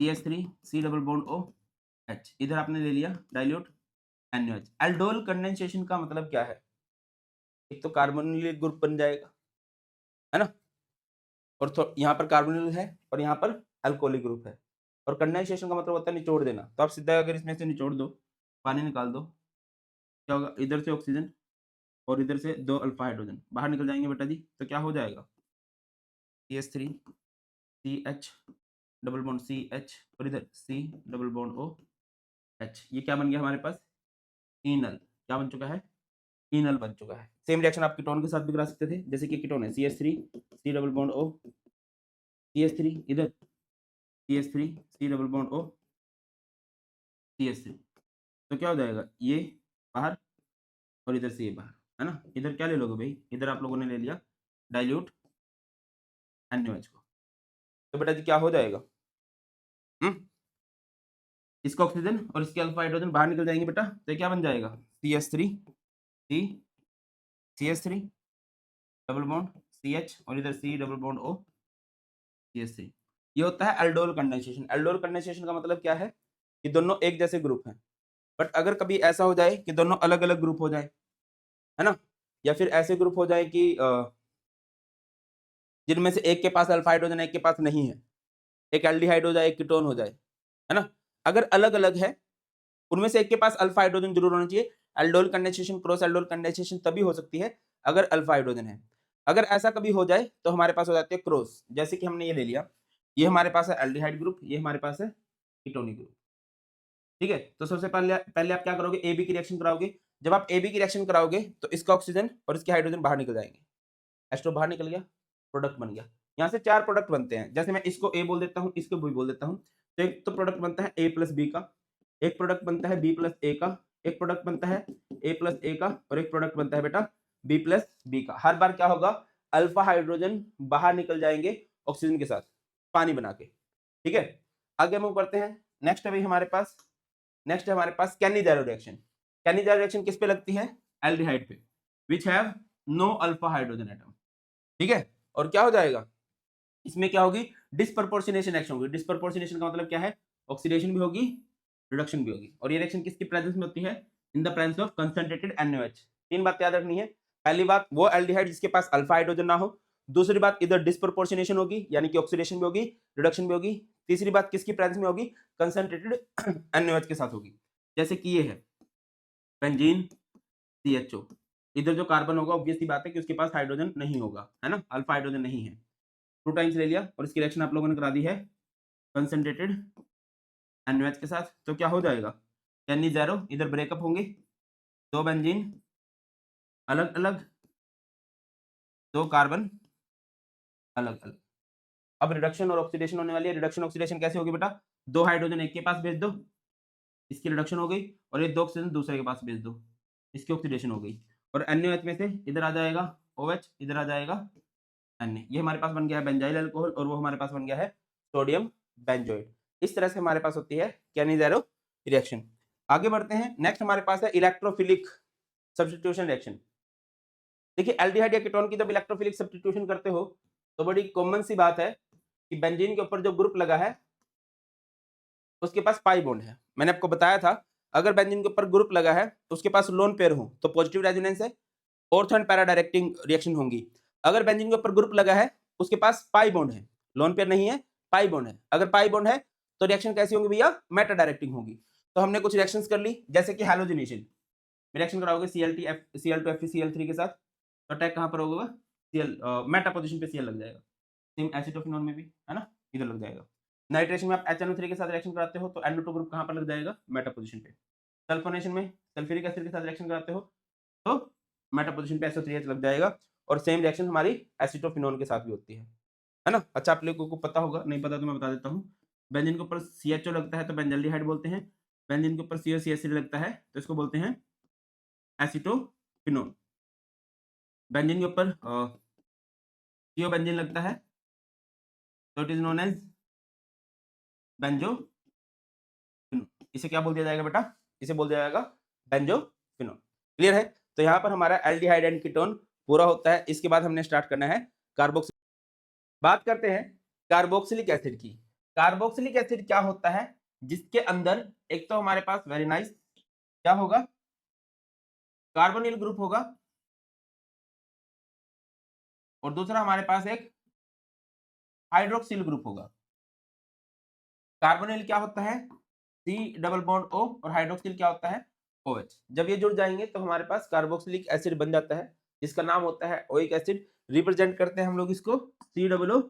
CH3C double bond OH, इधर आपने ले लिया डाइल्यूट NaOH। एल्डोल कंडेंसेशन का मतलब क्या है, एक तो कार्बोनिल ग्रुप बन जाएगा, है ना, और यहाँ पर कार्बोनिल है और यहाँ पर अल्कोहलिक ग्रुप है। और कंडेंसेशन का मतलब होता है निचोड़ देना। तो आप सीधा अगर इसमें से निचोड़ दो, पानी निकाल दो, क्या होगा, इधर से ऑक्सीजन और इधर से 2 अल्फा हाइड्रोजन बाहर निकल जाएंगे बेटा जी। तो क्या हो जाएगा CH3CH डबल बॉन्ड CH, और इधर C डबल बॉन्ड OH, ये क्या बन गया हमारे पास, इनल। क्या बन चुका है, इनल बन चुका है। सेम रिएक्शन आप कीटोन के साथ भी करा सकते थे, जैसे कि कीटोन है CH3C double bond O, CH3, इधर CH3C double bond O, CH3, तो क्या हो जाएगा, ये बाहर और इधर से ये बाहर, है ना। इधर क्या ले लोगे भाई, इधर आप लोगों ने ले लिया डाइल्यूट NaOH को, तो बेटा जी क्या हो जाएगा, इसका ऑक्सीजन और इसके अल्फा हाइड्रोजन बाहर निकल जाएंगे बेटा, तो क्या बन जाएगा CH3 डबल बॉन्ड CH, और इधर C double bond O, CH3। ये होता है एल्डोल कंडेंसेशन। एल्डोल कंडेंसेशन का मतलब क्या है, कि दोनों एक जैसे ग्रुप हैं, बट अगर कभी ऐसा हो जाए कि दोनों अलग अलग ग्रुप हो जाए, है ना, या फिर ऐसे ग्रुप हो जाए कि जिनमें से एक के पास अल्फा हाइड्रोजन है, एक के पास नहीं है, एक एल्डिहाइड हो जाए, एक कीटोन हो जाए, है ना, अगर अलग अलग है, उनमें से एक के पास अल्फा हाइड्रोजन जरूर होना चाहिए। Aldol condensation, cross aldol condensation तभी हो सकती है अगर अल्फा हाइड्रोजन है। अगर ऐसा कभी हो जाए तो हमारे पास हो जाती है क्रॉस, जैसे कि हमने ये ले लिया, ये हमारे पास है एल्डिहाइड ग्रुप, ये हमारे पास है कीटोनिक ग्रुप, ठीक है। तो सबसे पहले पहले आप क्या करोगे, AB की रिएक्शन कराओगे। जब आप AB की रिएक्शन कराओगे तो इसका ऑक्सीजन और इसके हाइड्रोजन बाहर निकल जाएंगे, H2 बाहर निकल गया, प्रोडक्ट बन गया। यहाँ से 4 प्रोडक्ट बनते हैं, जैसे मैं इसको A बोल देता हूँ, इसको B बोल देता हूँ। तो एक तो प्रोडक्ट बनता है A प्लस B का, एक प्रोडक्ट बनता है B प्लस A का, एक प्रोडक्ट बनता है A प्लस A का और एक प्रोडक्ट बनता है बेटा B प्लस B का। हर बार क्या होगा, अल्फा हाइड्रोजन बाहर निकल जाएंगे ऑक्सीजन के साथ पानी बना के, ठीक है। आगे मूव करते हैं। नेक्स्ट है भाई हमारे पास कैनिज़ारो रिएक्शन। कैनिज़ारो रिएक्शन किस पे लगती है, एल्डिहाइड पे, which have no alpha hydrogen atom, ठीक है। और क्या हो जाएगा, इसमें क्या होगी, डिस्प्रपोर्शनेशन रिएक्शन होगी। डिस्प्रपोर्शनेशन का मतलब क्या है, ऑक्सीडेशन भी होगी, रिडक्शन भी होगी। और ये रिएक्शन किसकी प्रेजेंस में होती है, इन the presence of concentrated NaOH। तीन बात याद रखनी है। पहली बात, वो एल्डिहाइड जिसके पास अल्फा हाइड्रोजन ना हो। दूसरी बात, इधर डिस्प्रपोर्शनेशन होगी, यानी कि ऑक्सीडेशन भी होगी, रिडक्शन भी होगी। तीसरी बात किसकी प्रेजेंस में होगी, कंसंट्रेटेड NaOH के साथ होगी। जैसे कि ये है बेंजीन CHO, इधर जो कार्बन होगा ऑब्वियस सी बात है कि उसके पास हाइड्रोजन नहीं होगा, है ना, अल्फा हाइड्रोजन नहीं है। 2 टाइम्स ले लिया और इसकी रिएक्शन आप लोगों ने करा दी है कंसंट्रेटेड NaOH के साथ। तो क्या हो जाएगा, कैनिज़ारो, इधर ब्रेकअप होंगे, 2 बेंजीन अलग अलग, 2 कार्बन अलग अलग। अब रिडक्शन और ऑक्सीडेशन होने वाली है। रिडक्शन ऑक्सीडेशन कैसे होगी बेटा, 2 हाइड्रोजन एक के पास भेज दो, इसकी रिडक्शन हो गई, और ये 2 ऑक्सीजन दूसरे के पास भेज दो, इसकी ऑक्सीडेशन हो गई। और NaOH में से इधर आ जाएगा OH, इधर आ जाएगा Na। ये हमारे पास बन गया है बेंजाइल अल्कोहल, और वो हमारे पास बन गया है सोडियम बेंजोएट। इस तरह से हमारे पास होती है कैनिज़ारो रिएक्शन। आगे बढ़ते हैं। नेक्स्ट हमारे पास है इलेक्ट्रोफिलिक सब्स्टिट्यूशन रिएक्शन। देखिए एल्डिहाइड या कीटोन की जब इलेक्ट्रोफिलिक सब्स्टिट्यूशन करते हो तो बड़ी कॉमन सी बात है कि बेंजीन के ऊपर जो ग्रुप लगा है उसके पास पाई बॉन्ड है। मैंने आपको बताया था अगर बेंजीन के ऊपर ग्रुप लगा है तो उसके पास लोन पेयर हो तो पॉजिटिव रेजोनेंस है, ortho and para directing reaction होंगी। अगर बेंजीन के ऊपर ग्रुप लगा है उसके पास पाई बॉन्ड है, लोन पेयर नहीं है, पाई बॉन्ड है। अगर पाई बॉन्ड है तो रिएक्शन कैसी होंगी भैया, मेटा डायरेक्टिंग होगी। तो हमने कुछ रिएक्शंस कर ली, जैसे कि हैलोजनेशन रिएक्शन कराओगे Cl2FeCl3 के साथ, तो अटैक कहां पर होगा, Cl मेटा पोजीशन पे Cl लग जाएगा। सेम एसिटोफिनोन में भी है ना, इधर लग जाएगा। नाइट्रेशन में आप HNO3 के साथ रिएक्शन कराते हो तो NO2 ग्रुप कहां पर लग जाएगा, मेटा पोजीशन पे। सल्फोनेशन में सल्फ्यूरिक एसिड के साथ रिएक्शन कराते हो तो मेटा पोजीशन पे SO3H लग जाएगा। और सेम रिएक्शन हमारी एसिटोफिनोन के साथ भी होती है ना। अच्छा आप लोगों को पता होगा, नहीं पता तो मैं बता देता हूँ। बेंजीन के ऊपर CHO लगता है तो बेंजल्डिहाइड बोलते हैं। बेंजीन के ऊपर COC एसिड लगता है तो इसको बोलते हैं एसिटोफिनोन। बेंजीन के ऊपर CO बेंजीन लगता है तो it is known as benzophenone. इसे क्या बोल दिया जाएगा बेटा, इसे बोल दिया जाएगा बेंजोफिनोन। क्लियर है। तो यहाँ पर हमारा एल्डिहाइड एंड कीटोन पूरा होता है। इसके बाद हमने स्टार्ट करना है कार्बोक्सिलिक। बात करते हैं कार्बोक्सिलिक एसिड की। कार्बोक्सिलिक एसिड क्या होता है, जिसके अंदर एक तो हमारे पास वेरी नाइस क्या होगा, कार्बोनिल ग्रुप होगा, और दूसरा हमारे पास एक हाइड्रोक्सिल ग्रुप होगा। कार्बोनिल क्या होता है, C डबल बॉन्ड O, और हाइड्रोक्सिल क्या होता है OH। जब ये जुड़ जाएंगे तो हमारे पास कार्बोक्सिलिक एसिड बन जाता है, जिसका नाम होता है ओइक एसिड। रिप्रेजेंट करते हैं हम लोग इसको COOH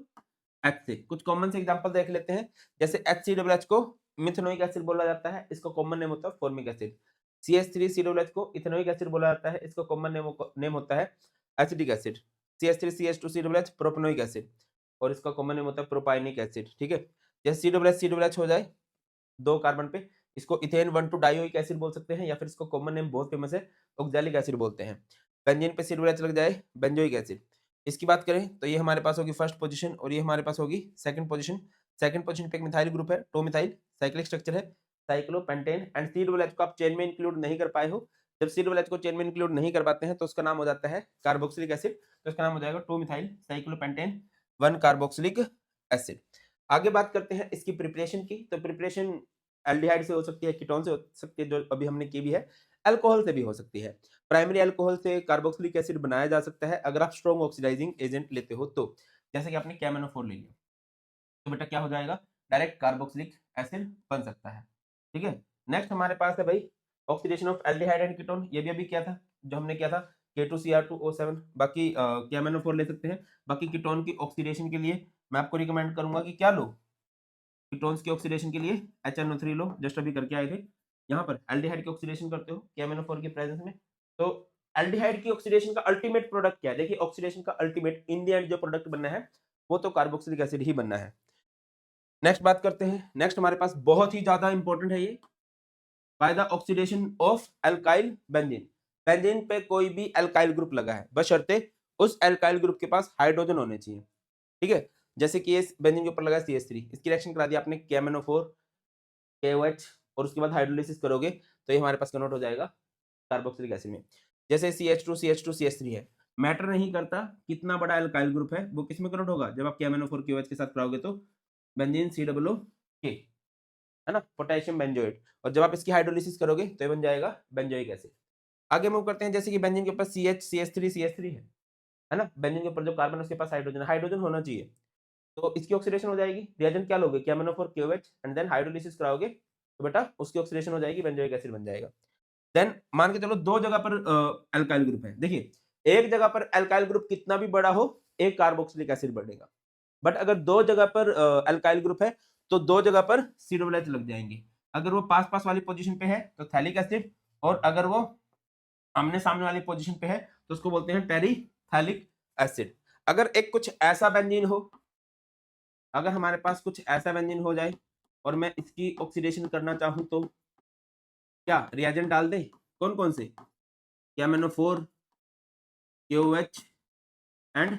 से। कुछ कॉमन से एग्जांपल देख लेते हैं, जैसे HCOOH को मिथेनोइक एसिड बोला जाता है, इसका कॉमन नेम होता है फॉर्मिक एसिड। CH3COOH को इथेनोइक एसिड बोला जाता है, इसका कॉमन नेम होता है acetic acid. CH3CH2COOH propanoic acid, और इसका कॉमन नेम होता है प्रोपाइनिक एसिड। ठीक है, जैसे COOH हो जाए 2 कार्बन पे, इसको इथेन 1,2 डाइओइक एसिड बोल सकते हैं, या फिर इसको कॉमन नेम बहुत फेमस है ऑक्सैलिक एसिड बोलते हैं। बेंजीन पे COOH लग जाए बेंजोइक एसिड। इसकी बात करें तो ये हमारे पास होगी फर्स्ट पोजीशन, और ये हमारे पास होगी सेकंड पोजीशन। सेकंड पोजीशन पे एक मिथाइल ग्रुप है, 2 मिथाइल, साइक्लिक स्ट्रक्चर है, साइक्लोपेंटेन। एंड COOH को आप चेन में इंक्लूड नहीं कर पाए हो। जब COOH को चेन में इंक्लूड नहीं कर पाते हैं तो उसका नाम हो जाता है कार्बोक्सिलिक एसिड। तो इसका नाम हो जाएगा 2 मिथाइल साइक्लोपेंटेन 1 कार्बोक्सिलिक एसिड। आगे बात करते हैं इसकी प्रिपरेशन की। तो प्रिपरेशन एल्डिहाइड से हो सकती है, कीटोन से हो सकती है, जो अभी हमने की भी है, अल्कोहल से भी हो सकती है। प्राइमरी अल्कोहल से कार्बोक्सिलिक एसिड बनाया जा सकता है अगर आप स्ट्रॉन्ग ऑक्सीडाइजिंग एजेंट लेते हो तो। जैसे कि आपने KMnO4 ले लिया तो बेटा क्या हो जाएगा, डायरेक्ट कार्बोक्सिलिक एसिड बन सकता है। ठीक है। नेक्स्ट हमारे पास है भाई oxidation of aldehyde and ketone. ये भी अभी किया था, जो हमने किया था K2Cr2O7। बाकी KMnO4 ले सकते हैं। बाकी कीटोन की ऑक्सीडेशन के लिए मैं आपको रिकमेंड करूंगा कि क्या लो, कीटोन्स की ऑक्सीडेशन के लिए HNO3 लो, जस्ट अभी करके आए थे। यहाँ पर एल्डिहाइड की ऑक्सीडेशन करते हो KMnO4 की प्रेजेंस में, तो एल्डिहाइड की ऑक्सीडेशन का अल्टीमेट प्रोडक्ट क्या है, देखिए ऑक्सीडेशन का अल्टीमेट इन द एंड जो प्रोडक्ट बनना है वो तो कार्बोक्सिलिक एसिड ही बनना है। नेक्स्ट बात करते हैं। नेक्स्ट हमारे पास बहुत ही ज्यादा इंपॉर्टेंट है ये, by the oxidation of alkyl benzene. Benzene पे कोई भी एल्काइल ग्रुप लगा है, बशर्ते उस एल्काइल ग्रुप के पास हाइड्रोजन होने चाहिए, ठीक है। जैसे कि इस बेंजीन के ऊपर लगा है CH3, इसकी रिएक्शन करा दिया आपने KMnO4 KOH, और उसके बाद हाइड्रोलिसिस करोगे तो ये हमारे पास कन्वर्ट हो जाएगा कार्बोक्सिलिक एसिड में। जैसे CH2 CH2 CH3 है, मैटर नहीं करता कितना बड़ा एल्काइल ग्रुप है, वो किस में कन्वर्ट होगा, जब आप KMnO4 KOH के साथ कराओगे तो बेंजीन COOK, है ना, पोटेशियम बेंजोएट, और जब आप इसकी हाइड्रोलिसिस करोगे तो ये बन जाएगा बेंजोइक एसिड। आगे मूव करते हैं, जैसे कि बेंजीन के ऊपर CH3 है ना, बेंजीन के ऊपर जो कार्बन है उसके पास हाइड्रोजन होना चाहिए, तो इसकी ऑक्सीडेशन हो जाएगी। रिएजेंट क्या लोगे, KMnO4 KOH, and then hydrolysis कराओगे तो बेटा उसकी ऑक्सीडेशन हो जाएगी, बेंजोइक एसिड बन जाएगा। देन मान के चलो दो जगह पर एल्काइल ग्रुप है, देखिए एक जगह पर एल्काइल ग्रुप कितना भी बड़ा हो, एक कार्बोक्सिलिक एसिड बढ़ेगा, बट अगर दो जगह पर एल्काइल ग्रुप है तो दो जगह पर COOH लग जाएंगे। अगर वो पास पास वाली पोजीशन पे है तो थैलिक एसिड, और अगर वो आमने सामने वाली पोजीशन पे है तो उसको बोलते हैं टेरिथैलिक एसिड। अगर एक कुछ ऐसा बेंजीन हो, अगर हमारे पास कुछ ऐसा बेंजीन हो जाए और मैं इसकी ऑक्सीडेशन करना चाहूं तो क्या रिएजेंट डाल दे, कौन कौन से, KMnO4 KOH and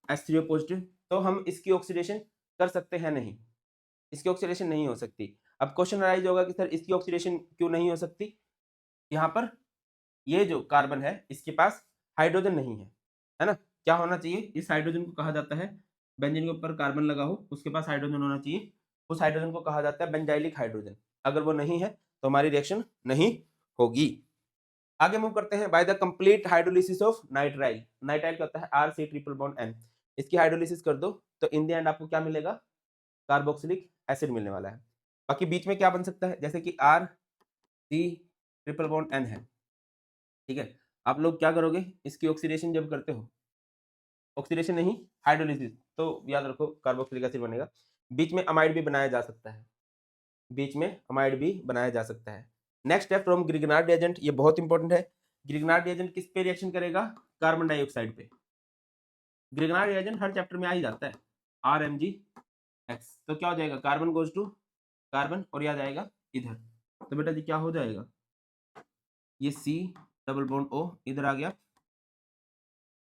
H3O positive, तो हम इसकी ऑक्सीडेशन कर सकते हैं नहीं, इसकी ऑक्सीडेशन नहीं हो सकती। अब क्वेश्चन राइज होगा कि सर इसकी ऑक्सीडेशन क्यों नहीं हो सकती, यहाँ पर ये जो कार्बन है इसके पास हाइड्रोजन नहीं है ना, क्या होना चाहिए, इस हाइड्रोजन को कहा जाता है, बेंजीन के ऊपर कार्बन लगा हो उसके पास हाइड्रोजन होना चाहिए, उस हाइड्रोजन को कहा जाता है बेंजाइलिक हाइड्रोजन। अगर वो नहीं है तो हमारी रिएक्शन नहीं होगी। आगे मूव करते हैं, by the complete hydrolysis of nitrile. Nitrile क्या होता है, RC∭N, इसकी हाइड्रोलिसिस कर दो तो इन द एंड आपको क्या मिलेगा, कार्बोक्सिलिक एसिड मिलने वाला है। बाकी बीच में क्या बन सकता है, जैसे कि RC∭N है, ठीक है, आप लोग क्या करोगे, इसकी ऑक्सीडेशन जब करते हो, ऑक्सीडेशन नहीं हाइड्रोलिसिस, तो याद रखो कार्बोक्सिलिक एसिड बनेगा। बीच में अमाइड भी बनाया जा सकता है, बीच में अमाइड भी बनाया जा सकता है। नेक्स्ट है फ्रॉम ग्रिग्नार्ड रिएजेंट, ये बहुत इंपॉर्टेंट है। ग्रिग्नार्ड रिएजेंट किस पे रिएक्शन करेगा, कार्बन डाइऑक्साइड पे। ग्रिग्नार्ड रिएजेंट हर चैप्टर में आ ही जाता है, RMgX, तो क्या हो जाएगा, कार्बन गोज टू कार्बन और यह जाएगा इधर, तो बेटा जी क्या हो जाएगा, ये C∭O इधर आ गया,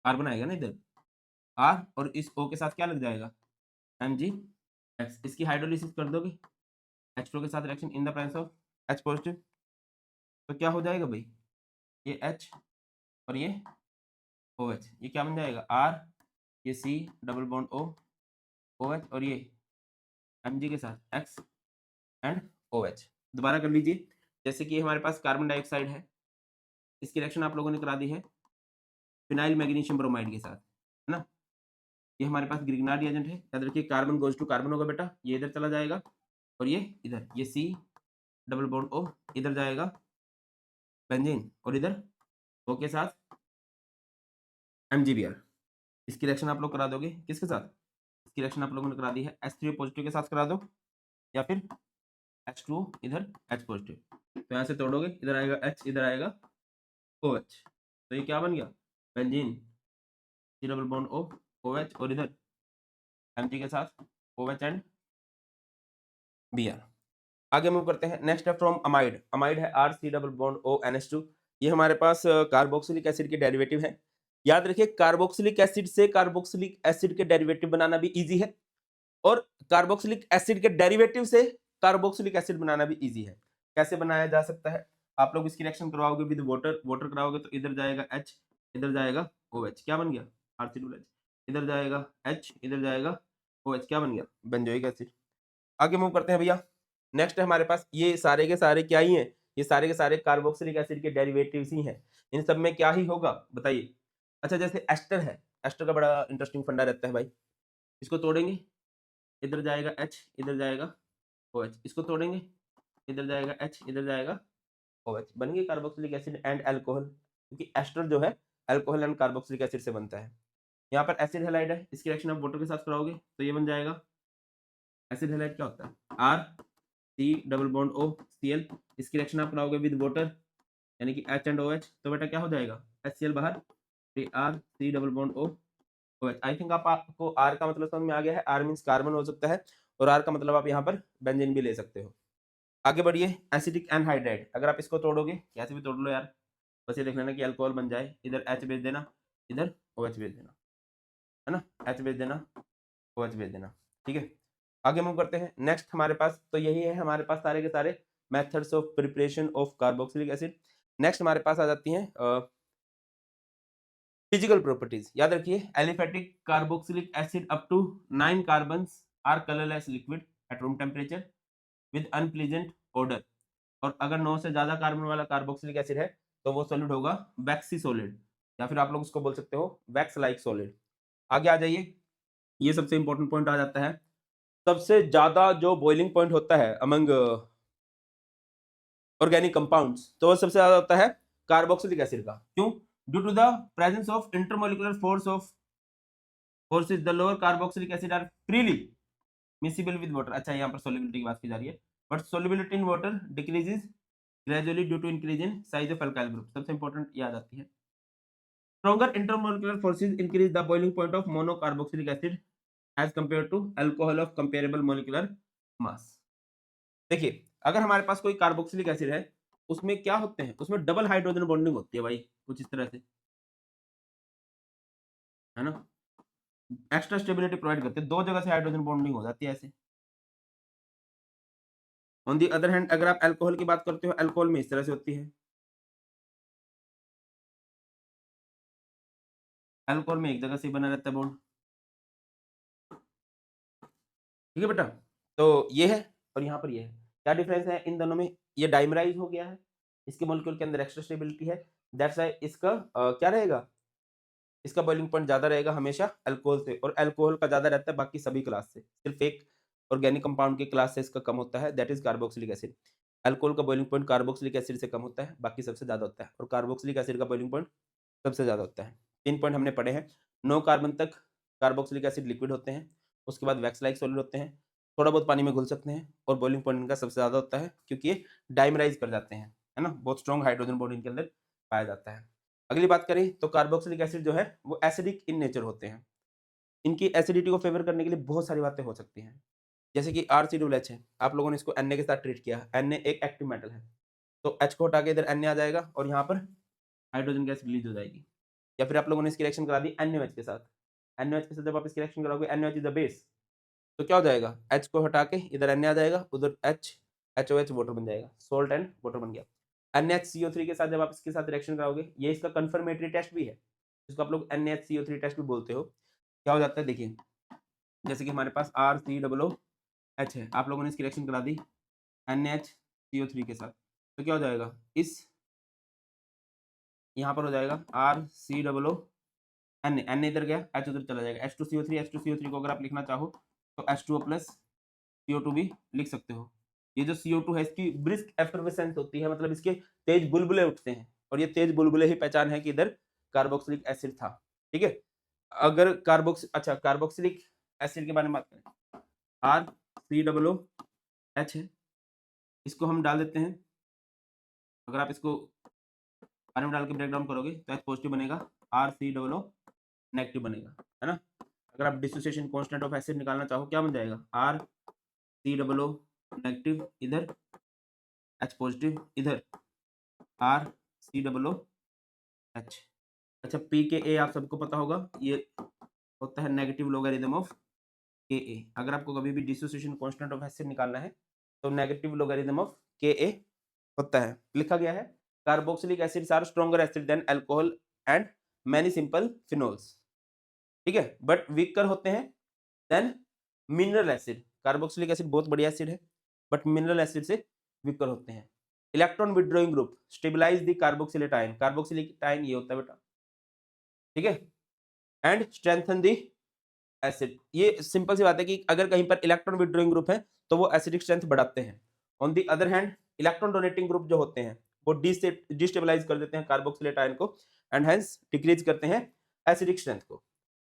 कार्बन आएगा ना इधर R, और इस O के साथ क्या लग जाएगा, MgX, इसकी हाइड्रोलिसिस कर दोगे H2 के साथ reaction in the presence of H positive, तो क्या हो जाएगा भाई, ये H और ये OH, ये क्या बन जाएगा R, ये C∭O OH, और ये Mg के साथ X एंड OH। दोबारा कर लीजिए, जैसे कि हमारे पास कार्बन डाइऑक्साइड है, इसकी रिएक्शन आप लोगों ने करा दी है फिनाइल मैग्नीशियम ब्रोमाइड के साथ, है ना, ये हमारे पास ग्रिग्नार्ड रिएजेंट है, याद रखिए कार्बन गोज टू कार्बन होगा बेटा, ये इधर चला जाएगा और ये इधर, ये C∭O इधर जाएगा बेंजीन, और इधर O के साथ MgBr, इसकी रिएक्शन आप लोग करा दोगे किसके साथ, इसकी रिएक्शन आप लोगों ने करा दी है H3O पॉजिटिव के साथ करा दो, या फिर H2O इधर H पॉजिटिव, तो यहाँ से तोड़ोगे, इधर आएगा H, इधर आएगा OH, तो ये क्या बन गया, बेंजीन C∭O OH, और इधर Mg के साथ OH एंड Br। आगे मूव करते हैं, नेक्स्ट है फ्रॉम अमाइड। अमाइड है RC∭ONH2, ये हमारे पास कार्बोक्सिलिक एसिड के डेरिवेटिव है। याद रखिए कार्बोक्सिलिक एसिड से कार्बोक्सिलिक एसिड के डेरिवेटिव बनाना भी इजी है, और कार्बोक्सिलिक एसिड के डेरिवेटिव से कार्बोक्सिलिक एसिड बनाना भी इजी है। कैसे बनाया जा सकता है, आप लोग इसकी रिएक्शन करवाओगे विद वाटर, वाटर कराओगे तो इधर जाएगा H, इधर जाएगा OH, क्या बन गया RC2H, इधर जाएगा H, इधर जाएगा OH, क्या बन गया बेंजोइक एसिड। आगे मूव करते हैं भैया, नेक्स्ट है हमारे पास, ये सारे के सारे क्या ही हैं, ये सारे के सारे कार्बोक्सिलिक एसिड के डेरिवेटिव्स ही हैं, इन सब में क्या ही होगा बताइए। अच्छा जैसे एस्टर है, एस्टर का बड़ा इंटरेस्टिंग फंडा रहता है भाई, इसको तोड़ेंगे, इधर जाएगा H, इधर जाएगा OH, इसको तोड़ेंगे, इधर जाएगा H, इधर जाएगा OH, बन गई कार्बोक्सिलिक एसिड एंड अल्कोहल, क्योंकि एस्टर जो है अल्कोहल एंड कार्बोक्सिलिक एसिड से बनता है। यहाँ पर एसिड हैलाइड है, इसकी रिएक्शन आप वाटर के साथ कराओगे तो ये बन जाएगा, एसिड हैलाइड क्या होता है RC∭OCl, इसकी रिएक्शन आप कराओगे विद वाटर यानी कि H एंड OH, तो बेटा क्या हो जाएगा HCl बाहर, RC∭OOH। आई थिंक आपको R का मतलब समझ में आ गया है, R मीन्स कार्बन हो सकता है और R का मतलब आप यहाँ पर बेंजीन भी ले सकते हो। आगे बढ़िए, एसिडिक एनहाइड्राइड, अगर आप इसको तोड़ोगे, कैसे भी तोड़ लो यार, बस ये देख लेना कि अल्कोहल बन जाए, इधर H भेज देना, इधर OH भेज देना, है ना, H भेज देना, OH भेज देना, ठीक है। आगे मूव करते हैं, नेक्स्ट हमारे पास तो यही है, हमारे पास सारे के सारे methods of preparation of carboxylic acid. Next हमारे पास आ जाती हैं फिजिकल प्रॉपर्टीज, याद रखिए, aliphatic carboxylic acid up to 9 carbons are colourless liquid at room temperature with unpleasant odour, और अगर 9 से ज्यादा कार्बन वाला कार्बोक्सिलिक एसिड है तो वो सॉलिड होगा वैक्सी सॉलिड, या फिर आप लोग उसको बोल सकते हो वैक्स लाइक सॉलिड। आगे आ जाइए, ये सबसे इंपॉर्टेंट पॉइंट आ जाता है, सबसे ज्यादा जो बॉइलिंग पॉइंट होता है अमंग ऑर्गेनिक कंपाउंड्स, तो वो सबसे ज्यादा होता है कार्बोक्सिलिक एसिड का। क्यों? Due to the presence of intermolecular forces, the lower carboxylic acid are freely miscible with water। अच्छा, यहाँ पर solubility की बात की जा रही है, but solubility in water decreases gradually due to increase in size of alkyl group। सबसे इंपॉर्टेंट ये आ जाती है, stronger intermolecular forces increase the boiling point of monocarboxylic acid as compared to alcohol of comparable molecular mass। देखिए, अगर हमारे पास कोई कार्बोक्सिलिक एसिड है, उसमें क्या होते हैं, उसमें डबल हाइड्रोजन बॉन्डिंग होती है भाई, कुछ इस तरह से, है ना, एक्स्ट्रा स्टेबिलिटी प्रोवाइड करते हैं, दो जगह से हाइड्रोजन बॉन्डिंग हो जाती है ऐसे। ऑन दी अदर हैंड, अगर आप अल्कोहल की बात करते हो, अल्कोहल में इस तरह से होती है, अल्कोहल में एक जगह से बना रहता है बॉन्ड, ठीक है बेटा। तो ये है और यहाँ पर ये है, क्या डिफरेंस है इन दोनों में, ये डाइमराइज हो गया है, इसके मॉलिक्यूल के अंदर एक्स्ट्रा स्टेबिलिटी है, दैट्स व्हाई इसका क्या रहेगा, इसका बॉइलिंग पॉइंट ज्यादा रहेगा हमेशा अल्कोहल से, और अल्कोहल का ज्यादा रहता है बाकी सभी क्लास से, सिर्फ एक ऑर्गेनिक कंपाउंड की क्लास से इसका कम होता है, that is carboxylic acid. Alcohol का बॉइलिंग पॉइंट कार्बोक्सिलिक एसिड से कम होता है, बाकी सबसे ज्यादा होता है, और कार्बोक्सिलिक एसिड का बॉइलिंग पॉइंट सबसे ज्यादा होता है। 3 पॉइंट हमने पढ़े हैं, 9 कार्बन तक कार्बोक्सिलिक एसिड लिक्विड होते हैं, उसके बाद वैक्स लाइक सॉलिड होते हैं, थोड़ा बहुत पानी में घुल सकते हैं, और बॉइलिंग पॉइंट इनका सबसे ज्यादा होता है क्योंकि ये डाइमराइज कर जाते हैं, है ना, बहुत स्ट्रॉन्ग हाइड्रोजन बॉन्ड इनके अंदर पाया जाता है। अगली बात करें तो कार्बोक्सिलिक एसिड जो है वो एसिडिक इन नेचर होते हैं, इनकी एसिडिटी को फेवर करने के लिए बहुत सारी बातें हो सकती हैं, जैसे कि RCOOH है, आप लोगों ने इसको Na के साथ ट्रीट किया, Na एक एक्टिव मेटल है, तो H को हटा के इधर Na आ जाएगा और यहाँ पर हाइड्रोजन गैस रिलीज हो जाएगी, या फिर आप लोगों ने इसकी रिएक्शन करा दी NaOH के साथ, NaOH के साथ जब आप इसकी रिएक्शन कराओगे, NaOH इज द बेस, तो क्या हो जाएगा, H को हटा के इधर Na आ जाएगा, उधर HOH वाटर बन जाएगा, सॉल्ट एंड वाटर बन गया। NaCO3 के साथ जब आप इसके साथ रिएक्शन कराओगे, ये इसका कंफर्मेटरी टेस्ट भी है, जिसको आप लोग NaCO3 टेस्ट भी बोलते हो, क्या हो जाता है देखिए, जैसे कि हमारे पास RCOOH है, आप लोगों ने इसकी रिएक्शन करा दी NaCO3 के साथ, तो क्या हो जाएगा, इस यहाँ पर हो जाएगा RCOO, Na इधर गया, H उधर चला जाएगा, H2CO3 को अगर आप लिखना चाहो तो H2O प्लस CO2 भी लिख सकते हो। ये जो CO2 है इसकी ब्रिस्क एफर्वेसेंस होती है, मतलब इसके तेज बुलबुले उठते हैं, और ये तेज बुलबुले ही पहचान है कि इधर कार्बोक्सिलिक एसिड था, ठीक है। अगर कार्बोक्सिलिक एसिड के बारे में बात करें, RCOOH है, इसको हम डाल देते हैं, अगर आप इसको पानी में डाल के ब्रेक डाउन करोगे तो H पॉजिटिव बनेगा, RCOO नेगेटिव बनेगा, है ना। अगर आप डिसोसिएशन कांस्टेंट ऑफ एसिड निकालना चाहो, क्या बन जाएगा, RCOO नेगेटिव इधर, H पॉजिटिव इधर, RCOOH। अच्छा, pKa आप सबको पता होगा, ये होता है नेगेटिव लोगारिथम ऑफ Ka। अगर आपको कभी भी डिसोसिएशन कांस्टेंट ऑफ एसिड निकालना है तो नेगेटिव लोगारिथम ऑफ Ka होता है, लिखा गया है carboxylic acids are stronger acid than alcohol and many simple phenols, ठीक है, बट वीकर होते हैं than mineral acid. Carboxylic acid बहुत बढ़िया एसिड है, बट मिनरल एसिड से वीकर होते हैं। Electron withdrawing group stabilize the carboxylate ion, carboxylic ion ये होता है बेटा, ठीक है, एंड स्ट्रेंथन दी एसिड। ये सिंपल सी बात है कि अगर कहीं पर इलेक्ट्रॉन विड्रॉइंग ग्रुप है तो वो एसिडिक स्ट्रेंथ बढ़ाते हैं। On the other hand electron donating group जो होते हैं वो डिस्टेबलाइज कर देते हैं कार्बोक्सिलेट आयन को, एंड हेंस डिक्रीज करते हैं एसिडिक स्ट्रेंथ को।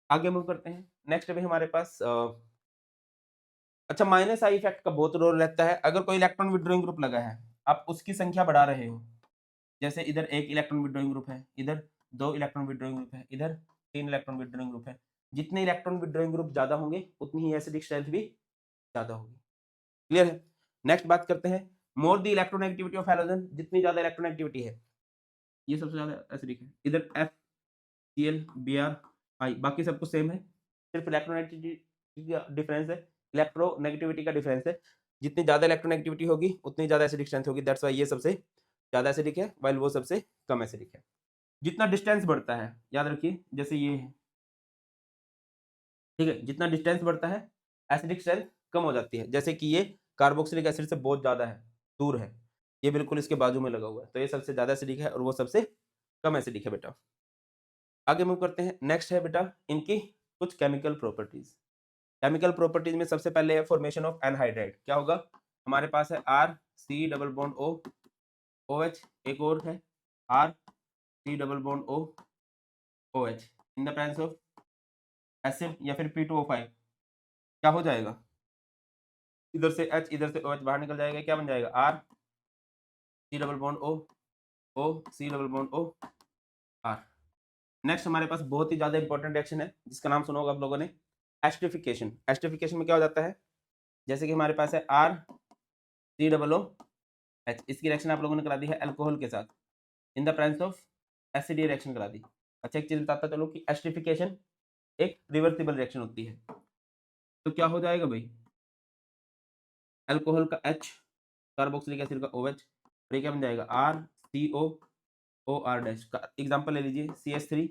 आगे मूव करते हैं, नेक्स्ट अभी हमारे पास अच्छा, माइनस आई इफेक्ट का बहुत रोल रहता है। अगर कोई इलेक्ट्रॉन विड्रॉइंग ग्रुप लगा है, आप उसकी संख्या बढ़ा रहे हो, जैसे इधर एक इलेक्ट्रॉन विड्रॉइंग ग्रुप है, इधर 2 इलेक्ट्रॉन विड्रॉइंग ग्रुप है, इधर 3 इलेक्ट्रॉन विड्रॉइंग ग्रुप है, जितने इलेक्ट्रॉन विड्रॉइंग ग्रुप ज्यादा होंगे उतनी ही एसिडिक स्ट्रेंथ भी ज्यादा होगी, क्लियर है। नेक्स्ट बात करते हैं more the electronegativity of halogen, जितनी ज्यादा इलेक्ट्रोनेगेटिविटी है ये सबसे ज्यादा एसिडिक है। इधर FCl Br I, बाकी सब कुछ सेम है, सिर्फ इलेक्ट्रोनेगेटिविटी का डिफरेंस है, इलेक्ट्रोनेगेटिविटी का डिफरेंस है। जितनी ज्यादा इलेक्ट्रोनेगेटिविटी होगी उतनी ज्यादा एसिडिक स्ट्रेंथ होगी, दैट्स व्हाई ये सबसे ज्यादा एसिडिक है वाइल वो सबसे कम एसिडिक है। जितना डिस्टेंस बढ़ता है, याद रखिए जैसे ये है, ठीक है, जितना डिस्टेंस बढ़ता है एसिडिक स्ट्रेंथ कम हो जाती है। जैसे कि ये कार्बोक्सिलिक एसिड से बहुत ज्यादा है, दूर है, ये बिल्कुल इसके बाजू में लगा हुआ है, तो ये सबसे ज्यादा एसिडिक है और वो सबसे कम एसिडिक है बेटा। आगे मूव करते हैं। नेक्स्ट है बेटा इनकी कुछ केमिकल प्रॉपर्टीज। केमिकल प्रॉपर्टीज में सबसे पहले है फॉर्मेशन ऑफ एनहाइड्राइड। क्या होगा, हमारे पास है RC double bond O OH, एक और है RC double bond O OH in the presence of acid या फिर P2O5। क्या हो जाएगा, इधर से H इधर से OH बाहर निकल जाएगा, क्या बन जाएगा RC double bond O OC double bond O R। Next हमारे पास बहुत ही ज्यादा इंपॉर्टेंट रिएक्शन है जिसका नाम सुना होगा आप लोगों ने, एस्टरिफिकेशन। एस्टरिफिकेशन में क्या हो जाता है, जैसे कि हमारे पास है RCOOH, इसकी रिएक्शन आप लोगों ने करा दी है अल्कोहल के साथ in the presence of acid, reaction करा दी। अच्छा एक चीज बताता चलो कि एस्टरिफिकेशन एक रिवर्सिबल रिएक्शन होती है, तो क्या हो जाएगा भाई, अल्कोहल का H, कार्बोक्सिलिक एसिड का OH, और ये क्या बन जाएगा RCOOR का एग्जांपल ले लीजिए, CH3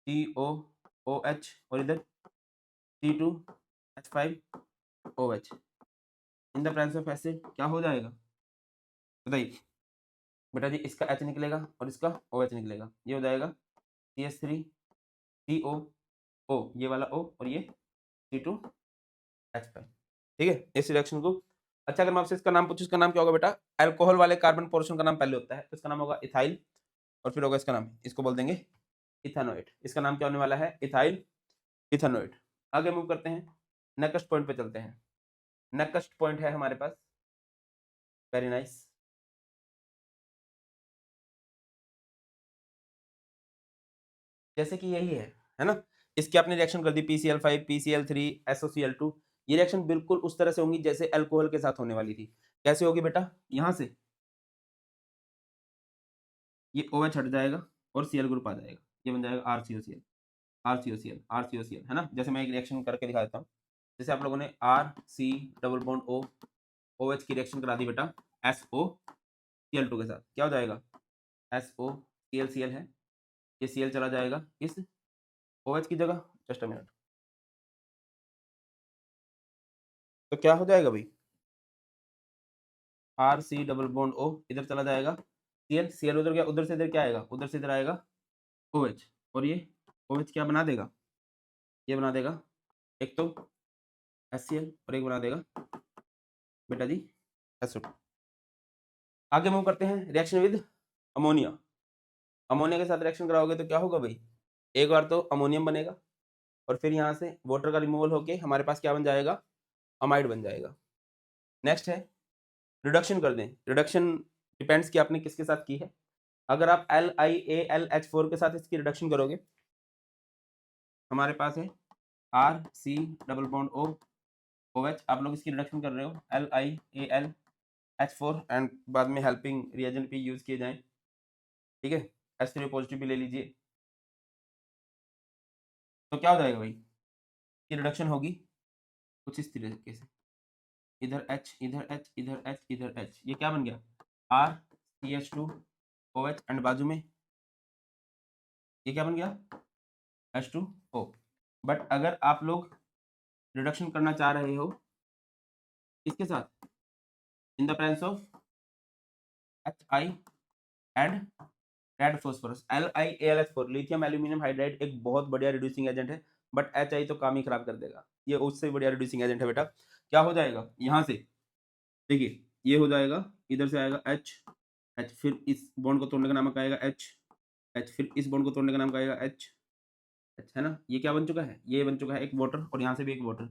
COOH और इधर C2H5OH in the presence of acid क्या हो जाएगा बताइए बेटा जी, इसका H निकलेगा और इसका OH निकलेगा, ये हो जाएगा CH3 COO, ये वाला O और ये C2H5, ठीक है इस रिएक्शन को। अच्छा अगर मैं आपसे इसका नाम पूछूं, इसका नाम क्या होगा बेटा, अल्कोहल वाले कार्बन पोर्शन का नाम पहले होता है, तो इसका नाम होगा इथाइल, और फिर होगा इसका नाम, इसको बोल देंगे इथेनॉइड। इसका नाम क्या होने वाला है, इथाइल इथेनॉइड। आगे मूव करते हैं, नेक्स्ट पॉइंट पे चलते हैं। नेक्स्ट पॉइंट है हमारे पास, वेरी नाइस, जैसे कि यही है ना, इसकी आपने रिएक्शन कर दी PCl5 PCl3 SOCl2, ये रिएक्शन बिल्कुल उस तरह से होंगी जैसे अल्कोहल के साथ होने वाली थी। कैसे होगी बेटा, यहां से ये OH हट जाएगा और Cl ग्रुप आ जाएगा, ये बन जाएगा RCOCl RCOCl RCOCl, है ना। जैसे मैं एक रिएक्शन करके दिखा देता हूँ, जैसे आप लोगों ने RC double bond O OH की रिएक्शन करा दी बेटा SOCl2 के साथ, क्या हो जाएगा SOClCl है, ये Cl चला जाएगा इस OH की जगह, जस्ट अ मिनट, तो क्या हो जाएगा भाई RC डबल बॉन्ड O इधर चला जाएगा, Cl उधर गया, उधर से इधर क्या आएगा, उधर से इधर आएगा OH, और ये OH क्या बना देगा, ये बना देगा एक तो HCl और एक बना देगा बेटा जी SO2। आगे मूव करते हैं, रिएक्शन विद अमोनिया। अमोनिया के साथ रिएक्शन कराओगे तो क्या होगा भाई, एक बार तो अमोनियम बनेगा और फिर यहाँ से वाटर का रिमूवल होके हमारे पास क्या बन जाएगा, अमाइड बन जाएगा। नेक्स्ट है रिडक्शन कर दें, रिडक्शन डिपेंड्स कि आपने किसके साथ की है। अगर आप LiAlH4 के साथ इसकी रिडक्शन करोगे, हमारे पास है RC double bond O OH, आप लोग इसकी रिडक्शन कर रहे हो LiAlH4 एंड बाद में हेल्पिंग रिएजेंट भी यूज किए जाएं, ठीक है, H3 पॉजिटिव भी ले लीजिए, तो क्या हो जाएगा भाई, ये रिडक्शन होगी कुछ इस तरीके से, इधर H इधर H इधर H इधर H, ये क्या बन गया RCH2OH एंड बाजू में ये क्या बन गया H2O। बट अगर आप लोग रिडक्शन करना चाह रहे हो इसके साथ in the presence of HI and red phosphorus LiAlH4, lithium aluminium hydride एक बहुत बढ़िया रिड्यूसिंग एजेंट है, बट HI तो काम ही खराब कर देगा, ये उससे बढ़िया रिड्यूसिंग एजेंट है बेटा। क्या हो जाएगा यहाँ से, देखिए ये हो जाएगा, इधर से आएगा H, फिर इस बॉन्ड को तोड़ने का नाम आएगा H, फिर इस बॉन्ड को तोड़ने का नाम आएगा H, है ना। ये क्या बन चुका है, ये बन चुका है एक वाटर और यहाँ से भी एक वाटर,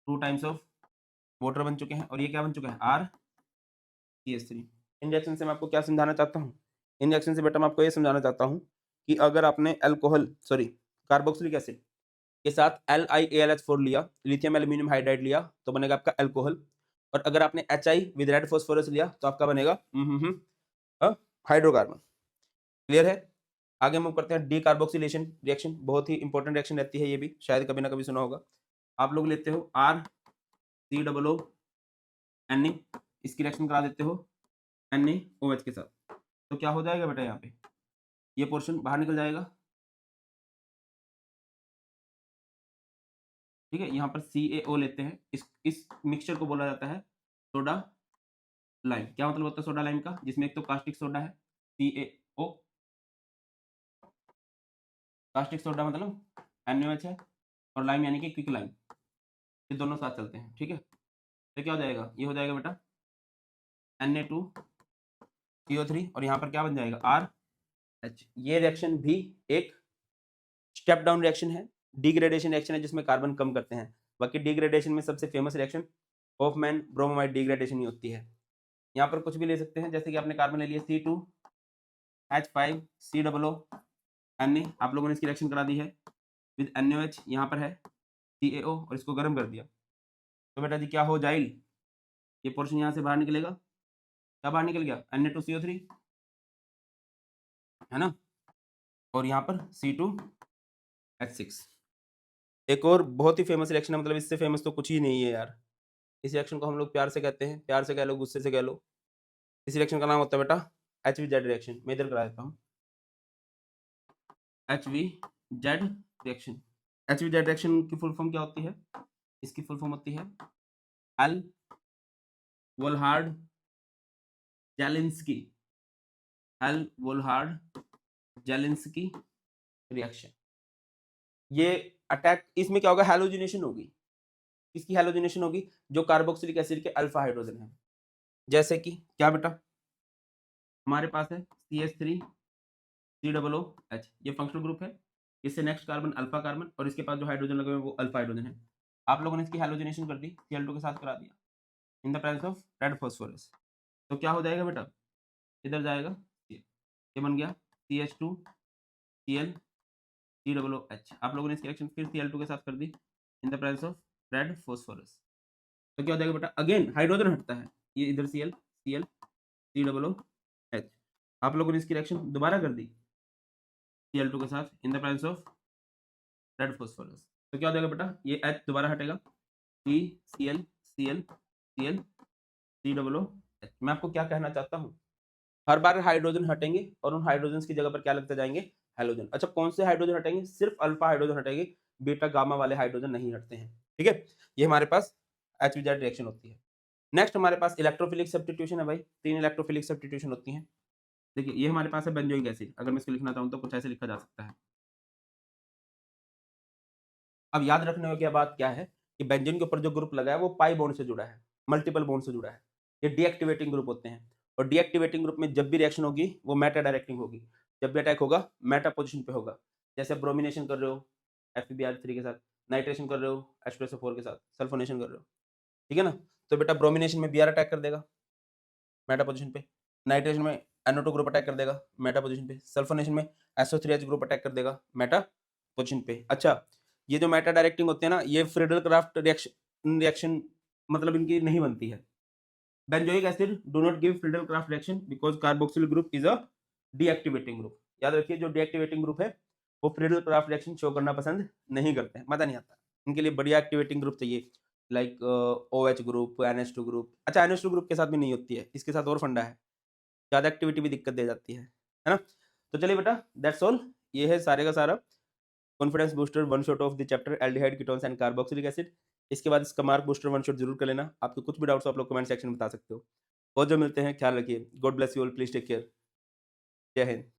2 टाइम्स ऑफ वाटर बन चुके हैं, और ये क्या बन चुका है RCH3। इन रिएक्शन से मैं आपको क्या समझाना चाहता हूँ, इन रिएक्शन से बेटा मैं आपको ये समझाना चाहता हूँ कि अगर आपने कार्बोक्सिलिक एसिड के साथ LiAlH4 लिया, लिथियम एल्यूमिनियम हाइड्राइड लिया, तो बनेगा आपका अल्कोहल, और अगर आपने HI विद रेड फॉस्फोरस लिया तो आपका बनेगा हाइड्रोकार्बन। क्लियर है? आगे मूव करते हैं, डीकार्बोक्सिलेशन रिएक्शन, बहुत ही इंपॉर्टेंट रिएक्शन रहती है ये भी, शायद कभी ना कभी सुना होगा। आप लोग लेते हो RCOO Na, इसकी रिएक्शन करा देते हो NaOH के साथ, तो क्या हो जाएगा बेटा, यहाँ पे ये पोर्शन बाहर निकल जाएगा। ठीक है, यहाँ पर CaO लेते हैं, इस मिक्सचर को बोला जाता है सोडा लाइम। क्या मतलब होता है सोडा लाइम का, जिसमें एक तो कास्टिक सोडा है CaO, कास्टिक सोडा मतलब NaOH है, और लाइम यानी कि क्विक लाइम, ये दोनों साथ चलते हैं। ठीक है, तो क्या हो जाएगा, ये हो जाएगा बेटा Na2CO3, और यहाँ पर क्या बन जाएगा RH। ये रिएक्शन भी एक स्टेप डाउन रिएक्शन है, डिग्रेडेशन रिएक्शन है, जिसमें कार्बन कम करते हैं। बाकी डिग्रेडेशन में सबसे famous reaction Hofmann bromamide degradation ही होती है। यहाँ पर कुछ भी ले सकते हैं, जैसे कि आपने कार्बन ले लिया C2H5COO Na, आप लोगों ने इसकी रिएक्शन करा दी है विद NaOH, यहाँ पर है CaO, और इसको गर्म कर दिया, तो बेटा जी क्या हो जाएगी, ये पोर्शन यहाँ से बाहर निकलेगा, क्या बाहर निकल गया Na2CO3 है ना, और यहाँ पर C2H6। एक और बहुत ही फेमस रिएक्शन है, मतलब इससे फेमस तो कुछ ही नहीं है यार। इस रिएक्शन को हम लोग प्यार से कहते हैं, प्यार से कह लो, गुस्से से कह लो। इस रिएक्शन का नाम होता है बेटा HVZ रिएक्शन। मैं इधर करा देता हूँ, HVZ रिएक्शन। HVZ रिएक्शन की फुल फॉर्म क्या होती है, इसकी फुल फॉर्म होती है Hell Volhard Zelinsky, Hell Volhard Zelinsky reaction. ये अटैक, इसमें क्या होगा, हैलोजिनेशन होगी। किसकी हैलोजिनेशन होगी, जो कार्बोक्सिलिक एसिड के अल्फा हाइड्रोजन है। जैसे कि क्या बेटा, हमारे पास है CH3COOH, ये फंक्शनल ग्रुप है, इससे नेक्स्ट कार्बन अल्फा कार्बन, और इसके पास जो हाइड्रोजन लगे हुए हैं वो अल्फा हाइड्रोजन है। आप लोगों ने इसकी हैलोजिनेशन कर दी, Cl2 के साथ करा दिया इन the presence of red phosphorus, तो क्या हो जाएगा बेटा, इधर जाएगा, ये बन गया CH2ClCOOH। आप लोगों ने इसकी रिएक्शन फिर Cl2 के साथ कर दी in the presence of red phosphorus, तो क्या हो जाएगा बेटा, अगेन हाइड्रोजन हटता है, ये इधर ClCOOH। आप लोगों ने इसकी रिएक्शन दोबारा कर दी Cl2 के साथ in the presence of red phosphorus, तो क्या हो जाएगा बेटा, ये H दोबारा हटेगा, ClCl मैं आपको क्या कहना चाहता हूँ, हर बार हाइड्रोजन हटेंगे और उन हाइड्रोजन की जगह पर क्या लगते जाएंगे, हैलोजन। अच्छा, कौन से हाइड्रोजन हटेंगे, सिर्फ अल्फा हाइड्रोजन हटेंगे, बीटा गामा वाले हाइड्रोजन नहीं हटते हैं। ठीक है, ये हमारे पास HVZ रिएक्शन होती है। नेक्स्ट हमारे पास इलेक्ट्रोफिलिक सब्स्टिट्यूशन है भाई, 3 इलेक्ट्रोफिलिक सब्स्टिट्यूशन होती हैं। देखिए ये हमारे पास है बेंजोइक एसिड, अगर मैं इसको लिखना चाहूँ तो कुछ ऐसे लिखा जा सकता है। अब याद रखने वाली बात क्या है कि बेंजीन के ऊपर जो ग्रुप लगा है वो पाई बॉन्ड से जुड़ा है, मल्टीपल बॉन्ड से जुड़ा है। ये डीएक्टिवेटिंग ग्रुप होते हैं, और डीएक्टिवेटिंग ग्रुप में जब भी रिएक्शन होगी वो मेटा डायरेक्टिंग होगी। जब भी अटैक होगा मेटा पोजीशन पे होगा। जैसे ब्रोमिनेशन कर रहे हो FeBr3 के साथ, नाइट्रेशन कर रहे हो H2SO4 के साथ, सल्फोनेशन कर रहे हो, ठीक है ना, तो बेटा ब्रोमिनेशन में Br अटैक कर देगा मेटा पोजीशन पे, नाइट्रेशन में NO2 ग्रुप अटैक कर देगा मेटा पोजीशन पे, सल्फोनेशन में SO3H ग्रुप अटैक कर देगा मेटा पोजीशन पे। अच्छा, ये जो मेटा डायरेक्टिंग होते हैं ना, ये फ्रीडल क्राफ्ट रिएक्शन मतलब इनकी नहीं बनती है। Benzoic acid do not give Friedel craft reaction because carboxyl group is a deactivating group. याद रखिए, जो डीएक्टिवेटिंग ग्रुप है वो फ्रीडल क्राफ्ट रिएक्शन शो करना पसंद नहीं करते हैं, मजा नहीं आता। इनके लिए बढ़िया एक्टिवेटिंग ग्रुप चाहिए, like OH group, NH2 group. अच्छा, NH2 ग्रुप के साथ भी नहीं होती है, इसके साथ और फंडा है, ज़्यादा एक्टिविटी भी दिक्कत दे जाती है ना। तो चलिए बेटा, दैट्स ऑल, ये है सारे का सारा confidence booster one shot of the chapter aldehyde ketones and carboxylic acid. इसके बाद इसका मार्क बूस्टर वन शॉट जरूर कर लेना। आपको कुछ भी डाउट्स आप लोग कमेंट सेक्शन में बता सकते हो। बहुत जल्द मिलते हैं, ख्याल रखिए, God bless you all, please take care, जय हिंद।